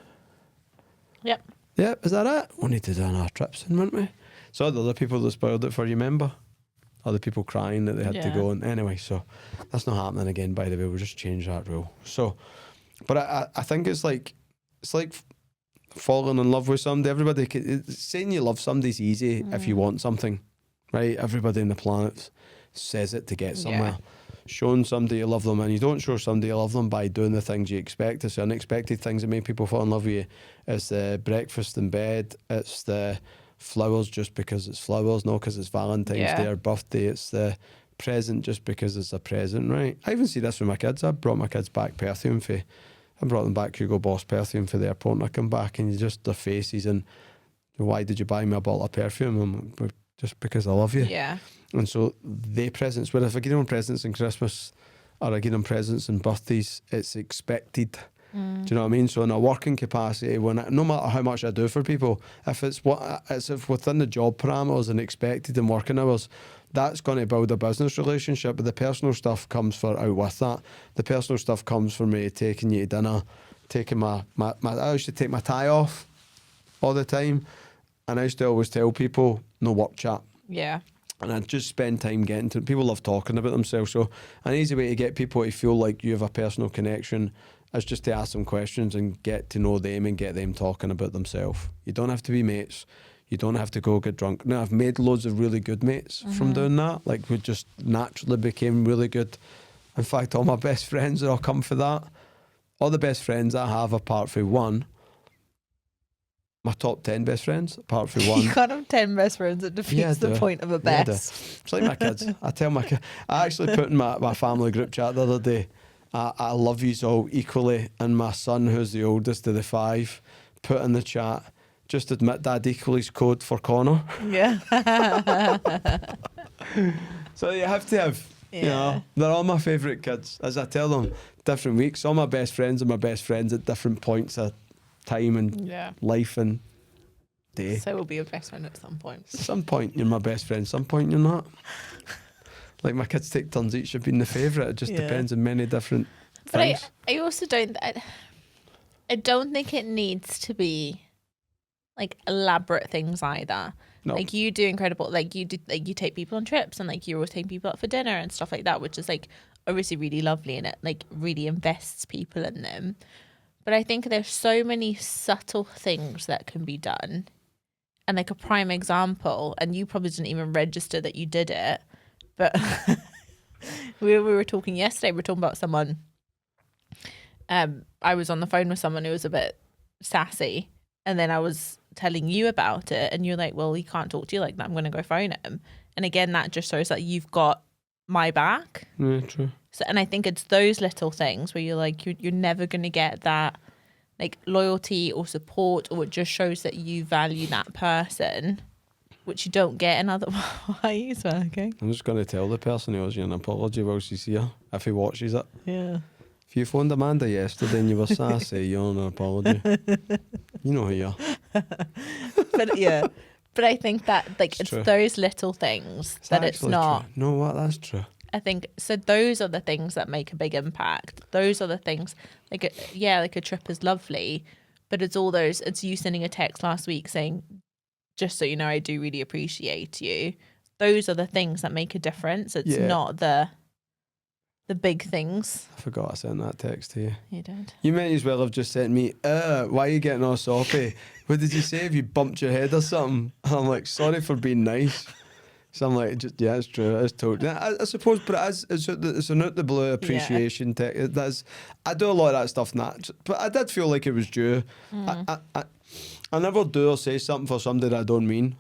Yep. Yep, is that it? We need to do another trip soon, wouldn't we? So the other people that spoiled it for you, remember? Other people crying that they had to go. And anyway, so that's not happening again, by the way. We'll just change that rule. So, but I think it's like falling in love with somebody. Saying you love somebody's easy if you want something, right? Everybody on the planet says it to get somewhere. Showing somebody you love them, and you don't show somebody you love them by doing the things you expect. It's the unexpected things that make people fall in love with you. It's the breakfast in bed. It's the flowers just because it's flowers, not because it's Valentine's Day or birthday. It's the present just because it's a present, right? I even see this with my kids. I brought my kids back perfume I brought them back Hugo Boss perfume for the airport, and I come back and their faces and, why did you buy me a bottle of perfume? I'm like, just because I love you. Yeah. And so they presents, where if I give them presents in Christmas or I give them presents in birthdays, it's expected. Do you know what I mean? So in a working capacity, no matter how much I do for people, if it's within the job parameters and expected in working hours, that's going to build a business relationship. But the personal stuff comes out with that. The personal stuff comes for me taking you to dinner, taking I used to take my tie off all the time, and I used to always tell people no work chat. Yeah. And I just spend time getting to people. Love talking about themselves. So an easy way to get people to feel like you have a personal connection is just to ask them questions and get to know them and get them talking about themselves. You don't have to be mates. You don't have to go get drunk. Now, I've made loads of really good mates from doing that. Like, we just naturally became really good. In fact, all my best friends are all come for that. All the best friends I have, apart from one, my top 10 best friends, apart from one. You can't have 10 best friends. It defeats the point of a best. It's like my kids. I actually put in my family group chat the other day, I love yous all equally. And my son, who's the oldest of the 5, put in the chat, just admit Dad equally's code for Connor. Yeah. So you have to have, you know, they're all my favourite kids. As I tell them, different weeks. All my best friends are my best friends at different points of time and life and day. So we'll be your best friend at some point. Some point you're my best friend, some point you're not. Like my kids take turns each of being the favourite. It just depends on many different things. But I also I don't think it needs to be like elaborate things either. No. Like you do incredible, like you take people on trips and like you're always taking people out for dinner and stuff like that, which is like obviously really lovely and it like really invests people in them. But I think there's so many subtle things that can be done. And like a prime example, and you probably didn't even register that you did it, but we were talking yesterday, we were talking about someone, I was on the phone with someone who was a bit sassy, and then I was telling you about it, and you're like, well, he can't talk to you like that, I'm going to go phone him. And again, that just shows that you've got my back. Yeah, true. So, and I think it's those little things where you're like, you're never going to get that like loyalty or support, or it just shows that you value that person, which you don't get in other. Why are you smirking? I'm just going to tell the person who owes you an apology while she's here, if he watches it. Yeah. If you phoned Amanda yesterday and you were sassy, you owe an apology. You know who you are. But I think that like it's those little things that it's not. True. No, what? That's true. I think so. Those are the things that make a big impact. Those are the things like a trip is lovely, but it's all those. It's you sending a text last week saying, "Just so you know, I do really appreciate you." Those are the things that make a difference. It's not the big things. I forgot I sent that text to you. You did. You may as well have just sent me, why are you getting all soppy? What did you say? Have you bumped your head or something? I'm like, sorry for being nice. So I'm like, it's true. It's totally. I suppose, but it's an out the blue appreciation. I do a lot of that stuff, but I did feel like it was due. I never do or say something for somebody that I don't mean.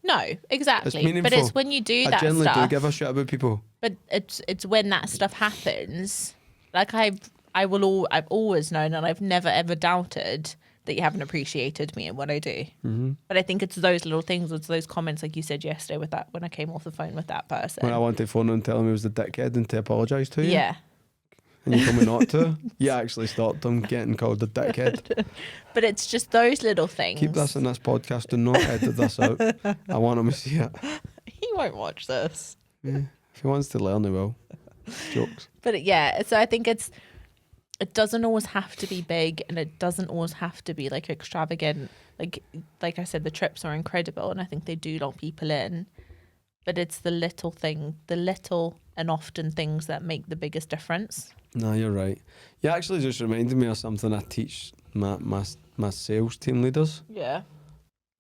No, exactly. But it's when you do that stuff. I generally do give a shit about people. But it's when that stuff happens. Like I've always known, and I've never ever doubted that you haven't appreciated me and what I do. Mm-hmm. But I think it's those little things, it's those comments like you said yesterday with that when I came off the phone with that person. When I wanted to phone and tell him he was the dickhead and to apologise to you. Yeah. And you told me not to. You actually stopped him getting called the dickhead. But it's just those little things. Keep this in this podcast, do not edit this out. I want him to see it. He won't watch this. Yeah. If he wants to learn, he will. Jokes. But so I think it doesn't always have to be big, and it doesn't always have to be like extravagant. Like I said, the trips are incredible, and I think they do lock people in. But it's the little and often things that make the biggest difference. No, you're right. You actually just reminded me of something I teach my sales team leaders. Yeah.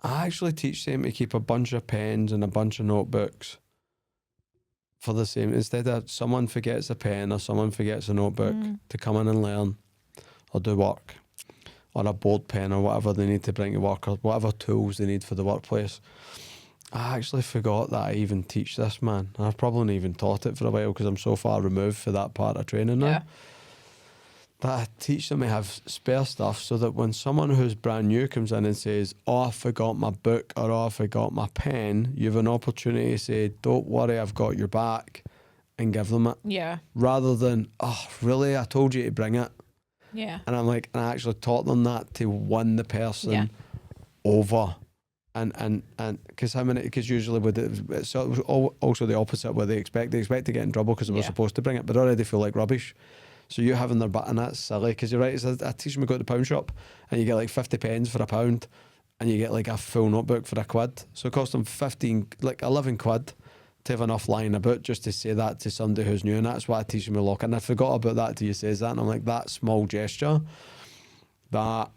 I actually teach them to keep a bunch of pens and a bunch of notebooks for the same. Instead of someone forgets a pen or someone forgets a notebook to come in and learn or do work, or a board pen or whatever they need to bring to work, or whatever tools they need for the workplace. I actually forgot that I even teach this, man. I've probably not even taught it for a while because I'm so far removed for that part of training now. Yeah. That I teach them to have spare stuff so that when someone who's brand new comes in and says, oh, I forgot my book, or oh, I forgot my pen, you have an opportunity to say, don't worry, I've got your back, and give them it. Yeah. Rather than, oh, really? I told you to bring it. Yeah. And I'm like, and I actually taught them that to win the person over. And because usually with it's also the opposite where they expect to get in trouble because they were supposed to bring it, but already feel like rubbish. So you having their back, and that's silly because you're right. I teach them to go to the pound shop and you get like 50 pens for £1 and you get like a full notebook for £1. So it costs them 11 quid to have enough lying about just to say that to somebody who's new, and that's what I teach them to lock. And I forgot about that till you says that, and I'm like, that small gesture, that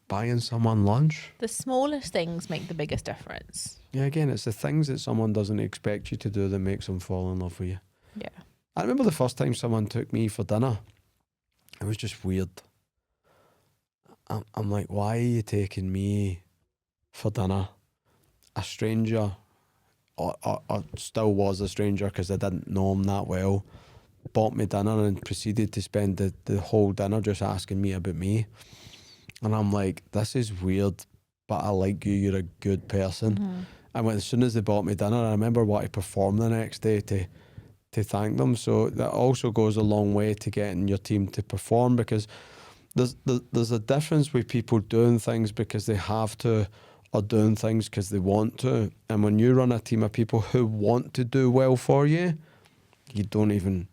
buying someone lunch. The smallest things make the biggest difference. Yeah, again, it's the things that someone doesn't expect you to do that makes them fall in love with you. Yeah. I remember the first time someone took me for dinner. It was just weird. I'm like, why are you taking me for dinner? A stranger, or still was a stranger because I didn't know him that well, bought me dinner and proceeded to spend the whole dinner just asking me about me. And I'm like, this is weird, but I like you. You're a good person. Mm-hmm. And as soon as they bought me dinner, I remember what I performed the next day to thank them. So that also goes a long way to getting your team to perform, because there's a difference with people doing things because they have to, or doing things because they want to. And when you run a team of people who want to do well for you, you don't even,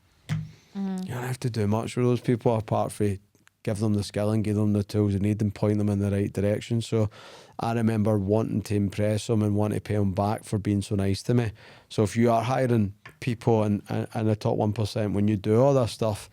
you don't have to do much for those people apart from give them the skill and give them the tools they need and point them in the right direction. So I remember wanting to impress them and wanting to pay them back for being so nice to me. So if you are hiring people in the top 1%, when you do all that stuff,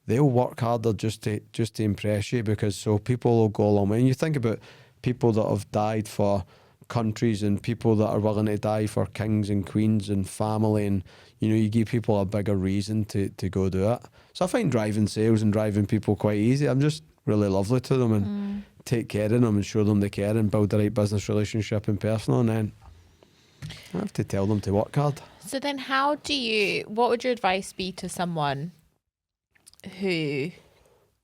they'll work harder just to impress you, because so people will go along. When you think about people that have died for countries and people that are willing to die for kings and queens and family, and you give people a bigger reason to go do it. So I find driving sales and driving people quite easy. I'm just really lovely to them and take care of them and show them they care and build the right business relationship and personal, and then I have to tell them to work hard. So then what would your advice be to someone who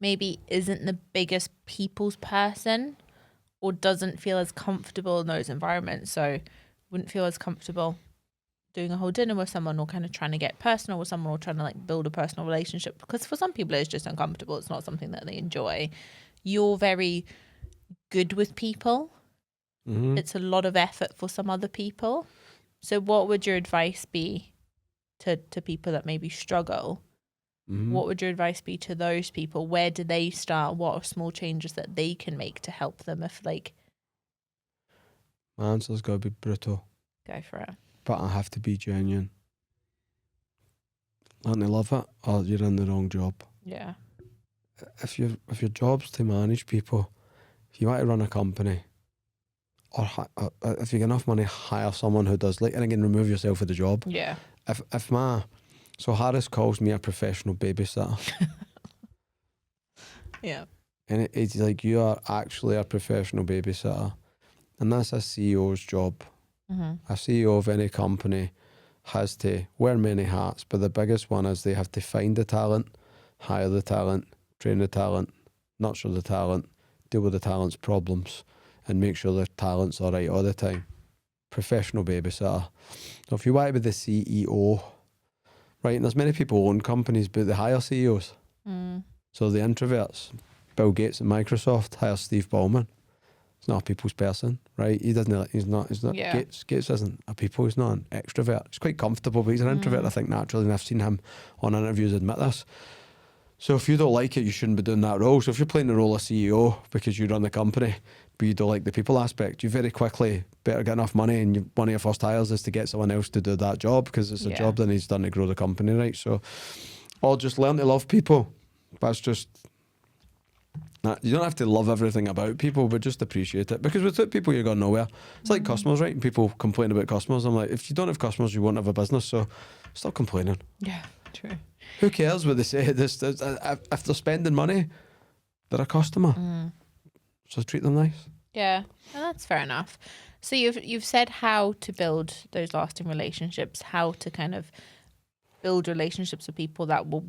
maybe isn't the biggest people's person or doesn't feel as comfortable in those environments, so wouldn't feel as comfortable doing a whole dinner with someone or kind of trying to get personal with someone or trying to like build a personal relationship, because for some people it's just uncomfortable, it's not something that they enjoy. You're very good with people. It's a lot of effort for some other people. So what would your advice be to people that maybe struggle? What would your advice be to those people? Where do they start? What are small changes that they can make to help them? If like, my answer's got to be brutal. Go for it. But I have to be genuine. Learn to love it, or you're in the wrong job. Yeah. If your job's to manage people, if you want to run a company, or if you get enough money, hire someone who does, like, and again, remove yourself of the job. Yeah. So Harris calls me a professional babysitter. Yeah. And it's like, you are actually a professional babysitter. And that's a CEO's job. A CEO of any company has to wear many hats, but the biggest one is they have to find the talent, hire the talent, train the talent, nurture the talent, deal with the talent's problems, and make sure the talent's all right all the time. Professional babysitter. So if you want to be the CEO, right, and there's many people who own companies, but they hire CEOs. So the introverts, Bill Gates and Microsoft hire Steve Ballmer. He's not a people's person, right? He's not. Yeah. Gates isn't a people. He's not an extrovert. He's quite comfortable, but he's an introvert, I think, naturally. And I've seen him on interviews admit this. So if you don't like it, you shouldn't be doing that role. So if you're playing the role of CEO because you run the company, but you don't like the people aspect, you very quickly better get enough money, and one of your first hires is to get someone else to do that job, because it's a job that needs done to grow the company, right? So, or just learn to love people. That's just... You don't have to love everything about people, but just appreciate it. Because without people, you're going nowhere. It's like customers, right? And people complain about customers. I'm like, if you don't have customers, you won't have a business. So stop complaining. Yeah, true. Who cares what they say? If they're spending money, they're a customer. So treat them nice. Yeah, well, that's fair enough. So you've said how to build those lasting relationships, how to kind of build relationships with people that will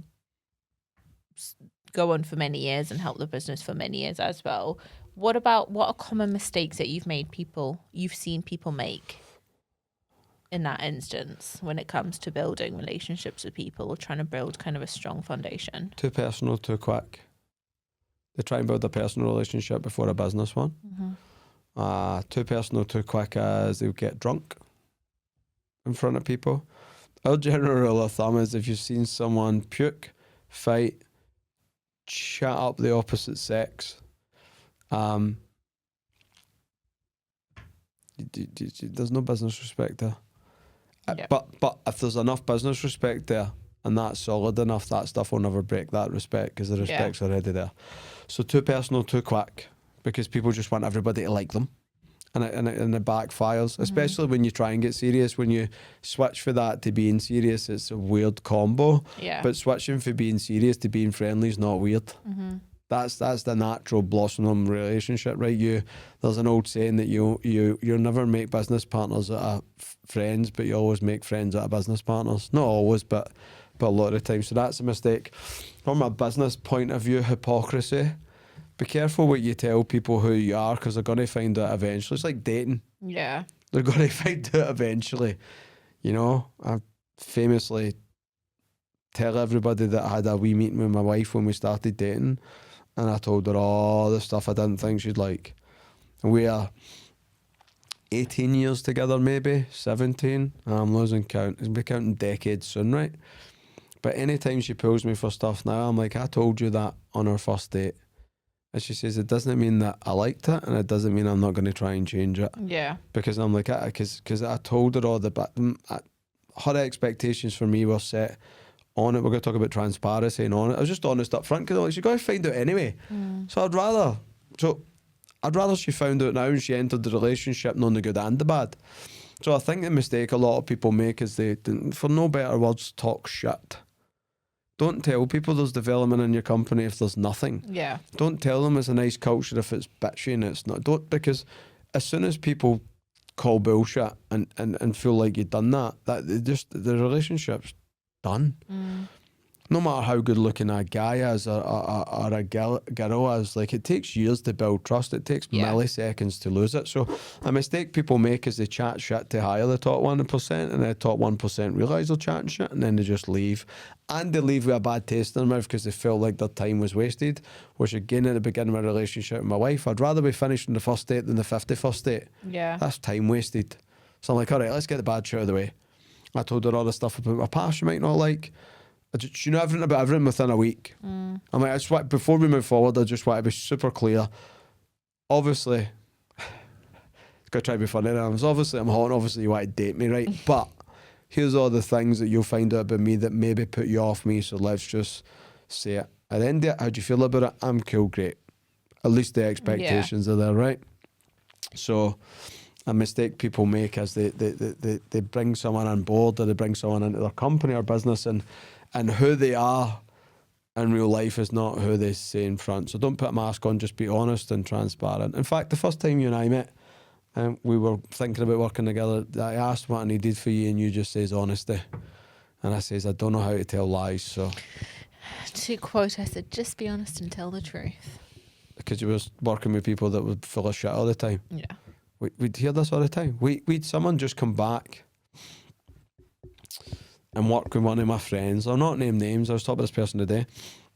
go on for many years and help the business for many years as well. What are common mistakes that you've seen people make in that instance when it comes to building relationships with people or trying to build kind of a strong foundation? Too personal, too quick. They try and build a personal relationship before a business one. Too personal, too quick as they'll get drunk in front of people. Our general rule of thumb is if you've seen someone puke, fight, chat up the opposite sex, there's no business respect there. Yep. But if there's enough business respect there and that's solid enough, that stuff will never break that respect, because the respect's already there. So too personal, too quick, because people just want everybody to like them. And it backfires, especially when you try and get serious. When you switch for that to being serious, it's a weird combo. Yeah. But switching for being serious to being friendly is not weird. That's the natural blossom relationship, right? There's an old saying that you'll never make business partners out of friends, but you always make friends out of business partners. Not always, but a lot of the time. So that's a mistake. From a business point of view, hypocrisy. Be careful what you tell people who you are, because they're going to find out eventually. It's like dating. Yeah. They're going to find out eventually. You know, I famously tell everybody that I had a wee meeting with my wife when we started dating, and I told her all the stuff I didn't think she'd like. And we are 18 years together, maybe 17. I'm losing count. I'll be counting decades soon, right? But anytime she pulls me for stuff now, I'm like, I told you that on our first date. And she says, it doesn't mean that I liked it, and it doesn't mean I'm not going to try and change it. Yeah. Because I'm like, because I told her all her expectations for me were set on it. We're going to talk about transparency and on it. I was just honest up front, because I'm like, you've got to find out anyway. So I'd rather she found out now and she entered the relationship knowing the good and the bad. So I think the mistake a lot of people make is they, for no better words, talk shit. Don't tell people there's development in your company if there's nothing. Yeah. Don't tell them it's a nice culture if it's bitchy and it's not. Don't, because as soon as people call bullshit and feel like you've done that the relationship's done. No matter how good looking a guy is or a girl is, like, it takes years to build trust. It takes milliseconds to lose it. So a mistake people make is they chat shit to hire the top 1%, and the top 1% realise they're chatting shit, and then they just leave. And they leave with a bad taste in their mouth because they felt like their time was wasted. Which again, at the beginning of a relationship with my wife, I'd rather be finishing the first date than the 51st date. Yeah. That's time wasted. So I'm like, all right, let's get the bad shit out of the way. I told her all the stuff about my past she might not like. She knew everything about everything within a week. I'm like, I just want, before we move forward, I just want to be super clear. Obviously, gotta try to be funny now. Obviously, I'm hot, and obviously you want to date me, right? But here's all the things that you'll find out about me that maybe put you off me, so let's just say it. At the end of it, how do you feel about it? I'm cool, great. At least the expectations are there, right? So a mistake people make is they bring someone on board, or they bring someone into their company or business, and who they are in real life is not who they say in front. So don't put a mask on, just be honest and transparent. In fact, the first time you and I met, we were thinking about working together, I asked what I needed for you, and you just says honesty. And I says, I don't know how to tell lies, so. To quote, I said, just be honest and tell the truth. Because you were working with people that were full of shit all the time. Yeah. We'd hear this all the time. We'd someone just come back and work with one of my friends. I'll not name names. I was talking to this person today,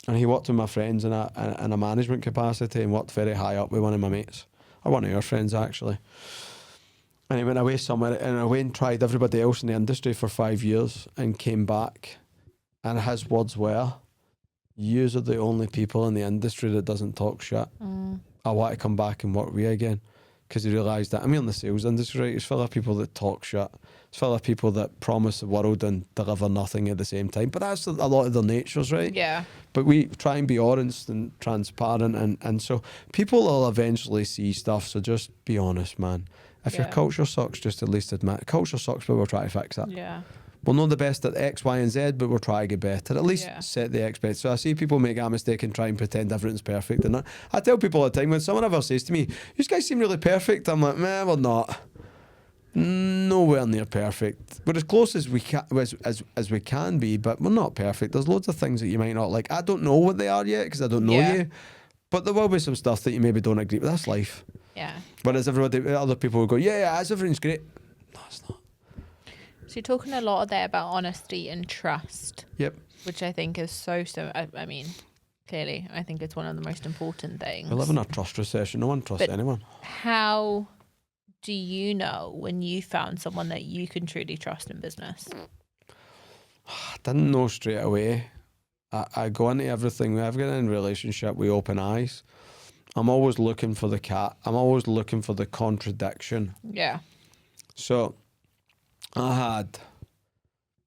and he worked with my friends in a management capacity and worked very high up with one of my mates, or one of our friends actually. And he went away somewhere and tried everybody else in the industry for 5 years and came back, and his words were, "Yous are the only people in the industry that doesn't talk shit. I want to come back and work with you again." Because he realised that, I mean, in the sales industry, right, it's full of people that talk shit. It's full of people that promise the world and deliver nothing at the same time. But that's a lot of their natures, right? Yeah. But we try and be honest and transparent. And so people will eventually see stuff. So just be honest, man. If your culture sucks, just at least admit culture sucks, but we'll try to fix it. Yeah. We're not the best at X, Y, and Z, but we'll try to get better. At least set the expectations. So I see people make a mistake and try and pretend everything's perfect. And I tell people all the time, when someone ever says to me, "You guys seem really perfect," I'm like, "Meh, we're not. Nowhere near perfect. We're as close as we can, as we can be, but we're not perfect. There's loads of things that you might not like. I don't know what they are yet because I don't know you. But there will be some stuff that you maybe don't agree with. That's life. Yeah. Whereas other people will go, yeah, everything's great. No, it's not. So you're talking a lot there about honesty and trust. Yep. Which I think is so, I mean, clearly, I think it's one of the most important things. We live in a trust recession. No one trusts anyone. How do you know when you found someone that you can truly trust in business? I didn't know straight away. I go into everything. We have got in a relationship with open eyes. I'm always looking for the cat. I'm always looking for the contradiction. Yeah. So my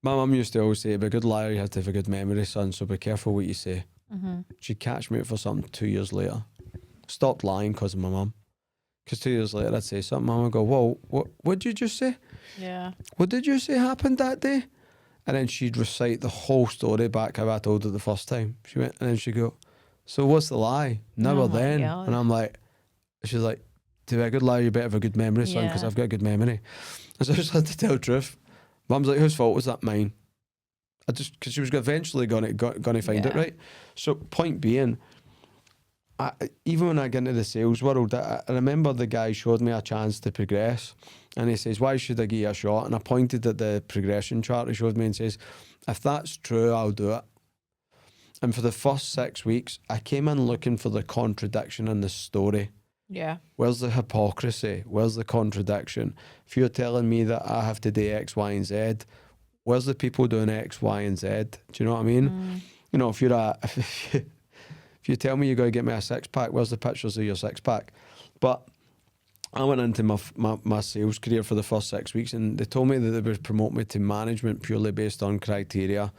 mum used to always say, "Be a good liar, you have to have a good memory, son, so be careful what you say." She'd catch me out for something 2 years later. Stopped lying because of my mum. Because 2 years later I'd say something, mum would go, "Whoa, what did you just say? Yeah. What did you say happened that day?" And then she'd recite the whole story back how I told her the first time. She went, and then she'd go, "So what's the lie? Now or then?" God. And I'm like, she's like, "To be a good liar, you better have a good memory, son, because I've got a good memory." And so I just had to tell the truth. Mum's like, "Whose fault was that? Mine." Because she was eventually going to find it, right? So point being, even when I get into the sales world, I remember the guy showed me a chance to progress, and he says, why should I give you a shot? And I pointed at the progression chart he showed me and says, if that's true, I'll do it. And for the first 6 weeks, I came in looking for the contradiction in the story. Yeah. Where's the hypocrisy? Where's the contradiction? If you're telling me that I have to do X, Y, and Z, where's the people doing X, Y, and Z? Do you know what I mean? You know, if you tell me you're going to get me a six-pack, where's the pictures of your six-pack? But I went into my sales career for the first 6 weeks, and they told me that they would promote me to management purely based on criteria.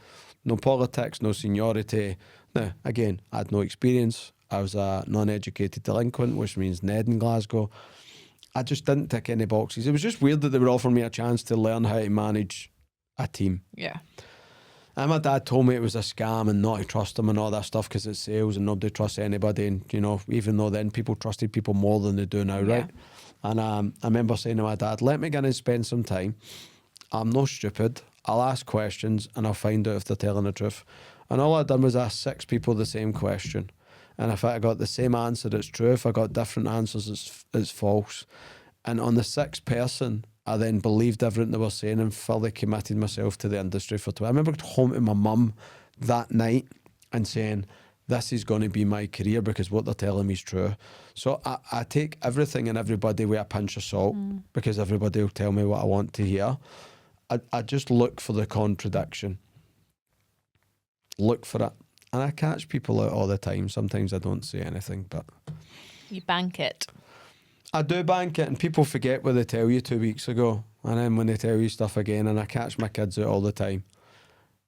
No politics, no seniority. Now, again, I had no experience. I was a non-educated delinquent, which means Ned in Glasgow. I just didn't tick any boxes. It was just weird that they were offering me a chance to learn how to manage a team. Yeah. And my dad told me it was a scam and not to trust them and all that stuff because it's sales and nobody trusts anybody. And, you know, even though then people trusted people more than they do now, right? And I remember saying to my dad, let me go in and spend some time. I'm no stupid. I'll ask questions and I'll find out if they're telling the truth. And all I'd done was ask 6 people the same question. And if I got the same answer, it's true. If I got different answers, it's false. And on the 6th person, I then believed everything they were saying and fully committed myself to the industry for 12. I remember going home to my mum that night and saying, this is going to be my career because what they're telling me is true. So I take everything and everybody with a pinch of salt because everybody will tell me what I want to hear. I just look for the contradiction. Look for it. And I catch people out all the time. Sometimes I don't say anything, but... You bank it. I do bank it, and people forget what they tell you 2 weeks ago. And then when they tell you stuff again, and I catch my kids out all the time.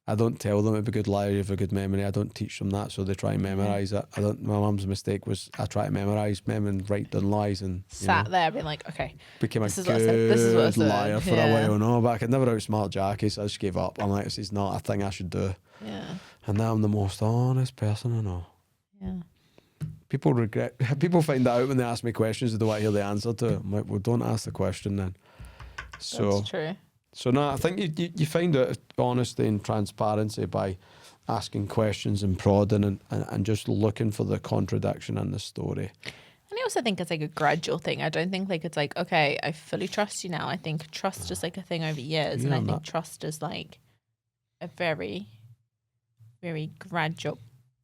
I don't tell them if a good liar, you have a good memory. I don't teach them that, so they try and memorise it. My mum's mistake was I try to memorise and write down lies and sat there being like, okay, became a this is good liar for a while, no, but I could never outsmart Jackie, so I just gave up. I'm like, this is not a thing I should do. Yeah. And now I'm the most honest person I know. Yeah. People find that out when they ask me questions they don't want to hear the answer to. I'm like, well, don't ask the question then. So that's true. So no, I think you find out honesty and transparency by asking questions and prodding and just looking for the contradiction in the story. And I also think it's like a gradual thing. I don't think like it's like, okay, I fully trust you now. I think trust is like a thing over years. Yeah, and I think trust is like a very, very gradual,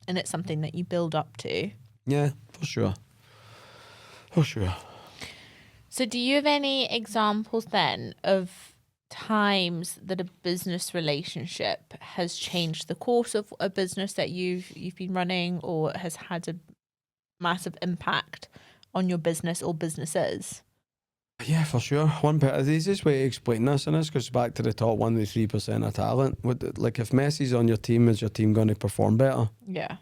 and it's something that you build up to. Yeah, for sure. For sure. So do you have any examples then of times that a business relationship has changed the course of a business that you've been running, or has had a massive impact on your business or businesses? Yeah, for sure. The easiest way to explain this, and this goes back to the top 1 to 3% of talent. Like if Messi's on your team, is your team going to perform better? Yeah.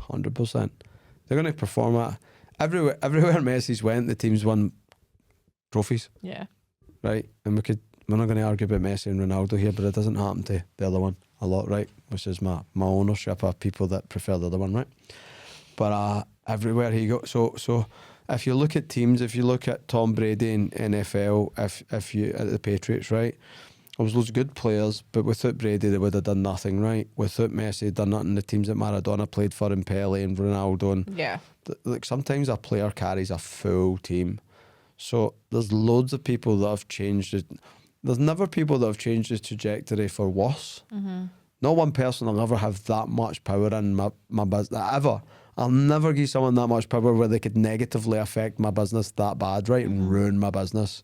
100%. They're going to perform at everywhere Messi's went, the team's won trophies. Yeah. Right? And we're not going to argue about Messi and Ronaldo here, but it doesn't happen to the other one a lot, right? Which is my ownership of people that prefer the other one, right? But everywhere he goes, so if you look at teams, if you look at Tom Brady in NFL, if you at the Patriots, right? There was loads of good players, but without Brady, they would have done nothing, right? Without Messi, they'd done nothing. The teams that Maradona played for, and Pele and Ronaldo, and yeah, like sometimes a player carries a full team. So there's loads of people that have changed it. There's never people that have changed the trajectory for worse. Mm-hmm. Not one person will ever have that much power in my business, ever. I'll never give someone that much power where they could negatively affect my business that bad, right, and ruin my business.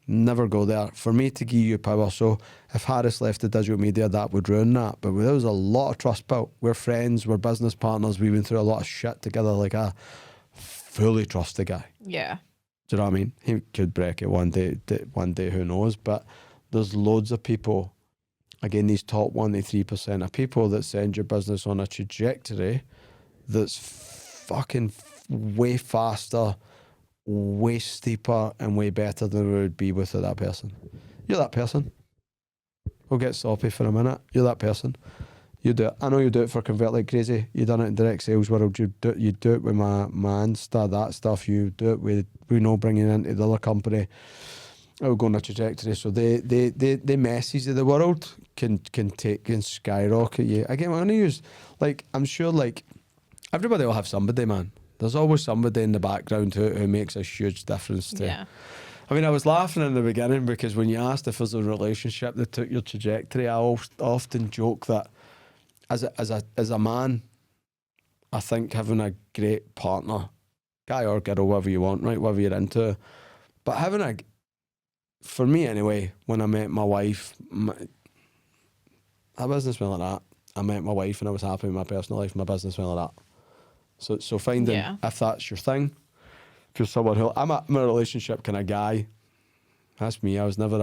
Never go there. For me to give you power, so if Harris left the digital media, that would ruin that. But there was a lot of trust built. We're friends, we're business partners, we went through a lot of shit together. Like I fully trust the guy. Yeah. Do you know what I mean? He could break it one day, who knows? But there's loads of people, again, these top 1 to 3% of people that send your business on a trajectory that's fucking way faster, way steeper, and way better than it would be without that person. You're that person. We'll get soppy for a minute. You're that person. You do it. I know you do it for Convert Like Crazy. You done it in direct sales world. You do it with my Insta, that stuff. You do it with, bringing into the other company. It'll go on a trajectory. So the messes of the world can skyrocket you. Again, I'm going to use, like, I'm sure, like, everybody will have somebody, man. There's always somebody in the background who makes a huge difference to. I mean, I was laughing in the beginning because when you asked if there's a relationship that took your trajectory, I often joke that as a man, I think having a great partner, guy or girl, whatever you want, right, whatever you're into, but having for me anyway, when I met my wife, my business went like that. I met my wife and I was happy with my personal life, my business went like that. So finding, if that's your thing, if you're someone who, I'm a relationship kind of guy. That's me. I was never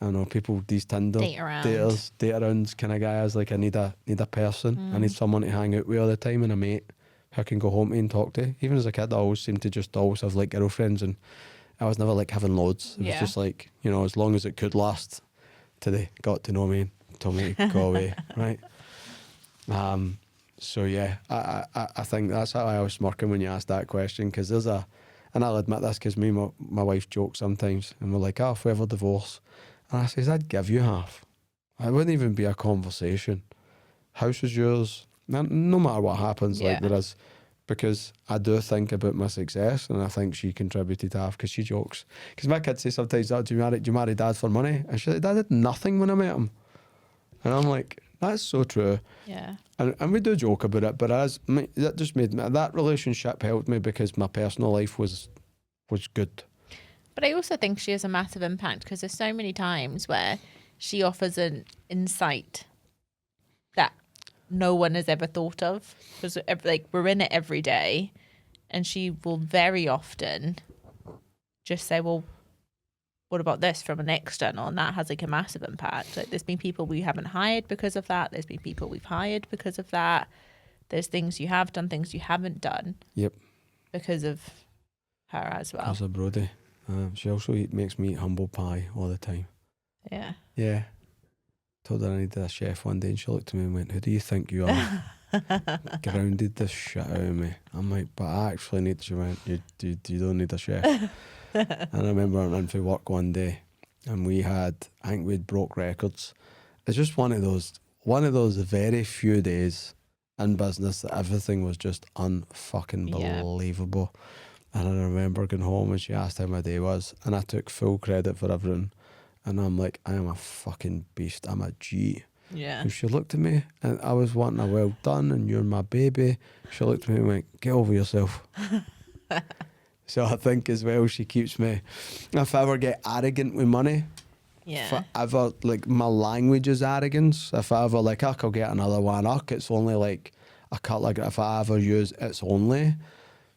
I don't know, people, these Tinder date arounds kind of guy. I was like, I need a person. I need someone to hang out with all the time, and a mate who I can go home to and talk to. Even as a kid, I always seemed to just always have like girlfriends, and I was never like having loads. It was just like, you know, as long as it could last till they got to know me and told me to go away, right? So yeah, I think that's how I was smirking when you asked that question, because there's and I'll admit this because me and my wife joke sometimes, and we're like, oh, if we ever divorce, and I says, I'd give you half. It wouldn't even be a conversation. House is yours, no matter what happens, like there is, because I do think about my success, and I think she contributed half, because she jokes. Because my kids say sometimes, oh, do you marry dad for money? And she's like, Dad did nothing when I met him. And I'm like, that's so true. Yeah. And we do joke about it, but that just made me, that relationship helped me because my personal life was good. But I also think she has a massive impact, because there's so many times where she offers an insight that no one has ever thought of, because like we're in it every day, and she will very often just say, well, what about this from an external? And that has like a massive impact. Like there's been people we haven't hired because of that. There's been people we've hired because of that. There's things you have done, things you haven't done. Yep. Because of her as well. Because of Brody. She also makes me eat humble pie all the time. Yeah. Yeah. Told her I needed a chef one day, and she looked at me and went, who do you think you are? Grounded the shit out of me. I'm like, but I actually need, she went, you don't need a chef. And I remember running for work one day, and I think we'd broke records. It's just one of those very few days in business that everything was just unfucking believable. And I remember going home, and she asked how my day was, and I took full credit for everything. And I'm like, I am a fucking beast. I'm a G. Yeah. And she looked at me, and I was wanting a well done, and you're my baby. She looked at me and went, get over yourself. So I think as well, she keeps me, if I ever get arrogant with money, if I ever, like, my language is arrogance. If I ever, like, I'll get another one up, it's only like a cut, like, if I ever use it's only,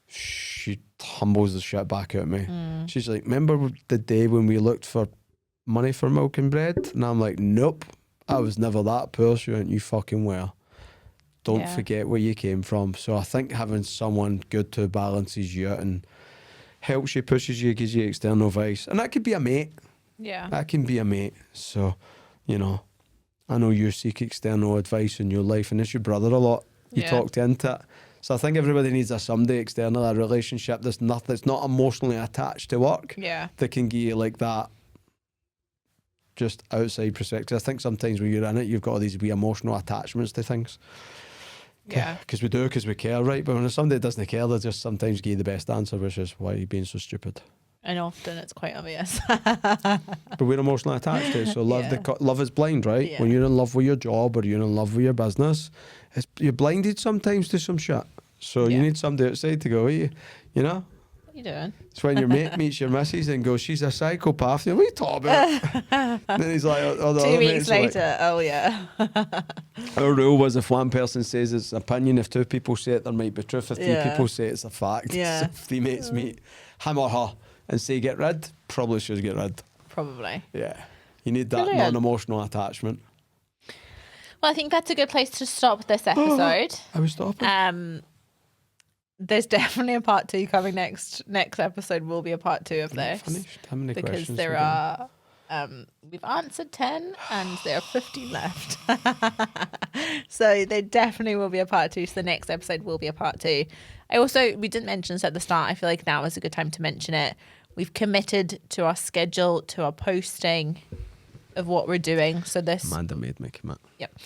she humbles the shit back out of me. She's like, remember the day when we looked for money for milk and bread? And I'm like, nope, I was never that poor. She went, you fucking were. Don't forget where you came from. So I think having someone good to balances you out and helps you, pushes you, gives you external advice. And that could be a mate. Yeah. That can be a mate. So, you know, I know you seek external advice in your life, and it's your brother a lot. You talked into it. So I think everybody needs somebody external, a relationship that's not emotionally attached to work. Yeah. That can give you like that just outside perspective. I think sometimes when you're in it, you've got all these wee emotional attachments to things. Yeah. Because we care, right? But when somebody doesn't care, they just sometimes give you the best answer, which is, why are you being so stupid? And often it's quite obvious. But we're emotionally attached to it. So love is blind, right? Yeah. When you're in love with your job or you're in love with your business, you're blinded sometimes to some shit. So you need somebody outside to go, you know? What are you doing? It's when your mate meets your missus and goes, she's a psychopath. What are you talking about? And then he's like, 2 weeks later, our rule was, if one person says it's an opinion, if 2 people say it, there might be truth. If 3 people say it's a fact. Yeah. So if 3 mates meet him or her and say get rid, probably should get rid. Probably. Yeah. You need that non-emotional attachment. Well, I think that's a good place to stop this episode. I was stopping. There's definitely a part 2 coming next. Next episode will be a part 2 of this. Finished. How many because questions? There are, we've answered 10 and there are 15 left. So there definitely will be a part 2. So the next episode will be a part 2. We didn't mention this at the start. I feel like now is a good time to mention it. We've committed to our schedule, to our posting of what we're doing. So this. Amanda made me commit. Yep.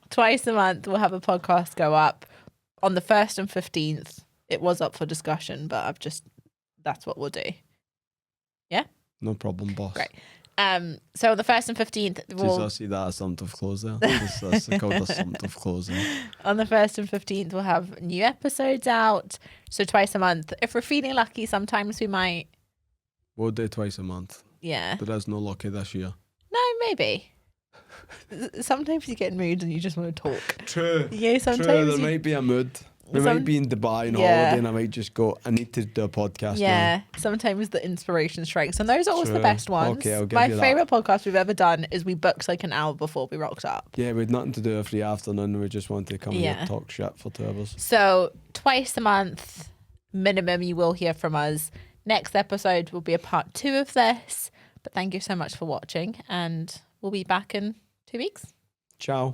Twice a month, we'll have a podcast go up on the 1st and 15th. It was up for discussion, but that's what we'll do. Yeah? No problem, boss. Great. So on the 1st and 15th, I see that assumptive close there. That's called assumptive closing. On the 1st and 15th, we'll have new episodes out. So twice a month. If we're feeling lucky, sometimes we might. We'll do twice a month. Yeah. There is no lucky this year. No, maybe. Sometimes you get in moods and you just want to talk. True. Yeah, sometimes. True, there might be a mood. We might be in Dubai on holiday and I might just go, I need to do a podcast now. Sometimes the inspiration strikes. And those are always the best ones. Okay, I'll give My you that. favourite podcast we've ever done is we booked like an hour before we rocked up. Yeah, we had nothing to do every afternoon. We just wanted to come here and talk shit for 2 hours. So twice a month minimum you will hear from us. Next episode will be a part 2 of this. But thank you so much for watching and we'll be back in 2 weeks. Ciao.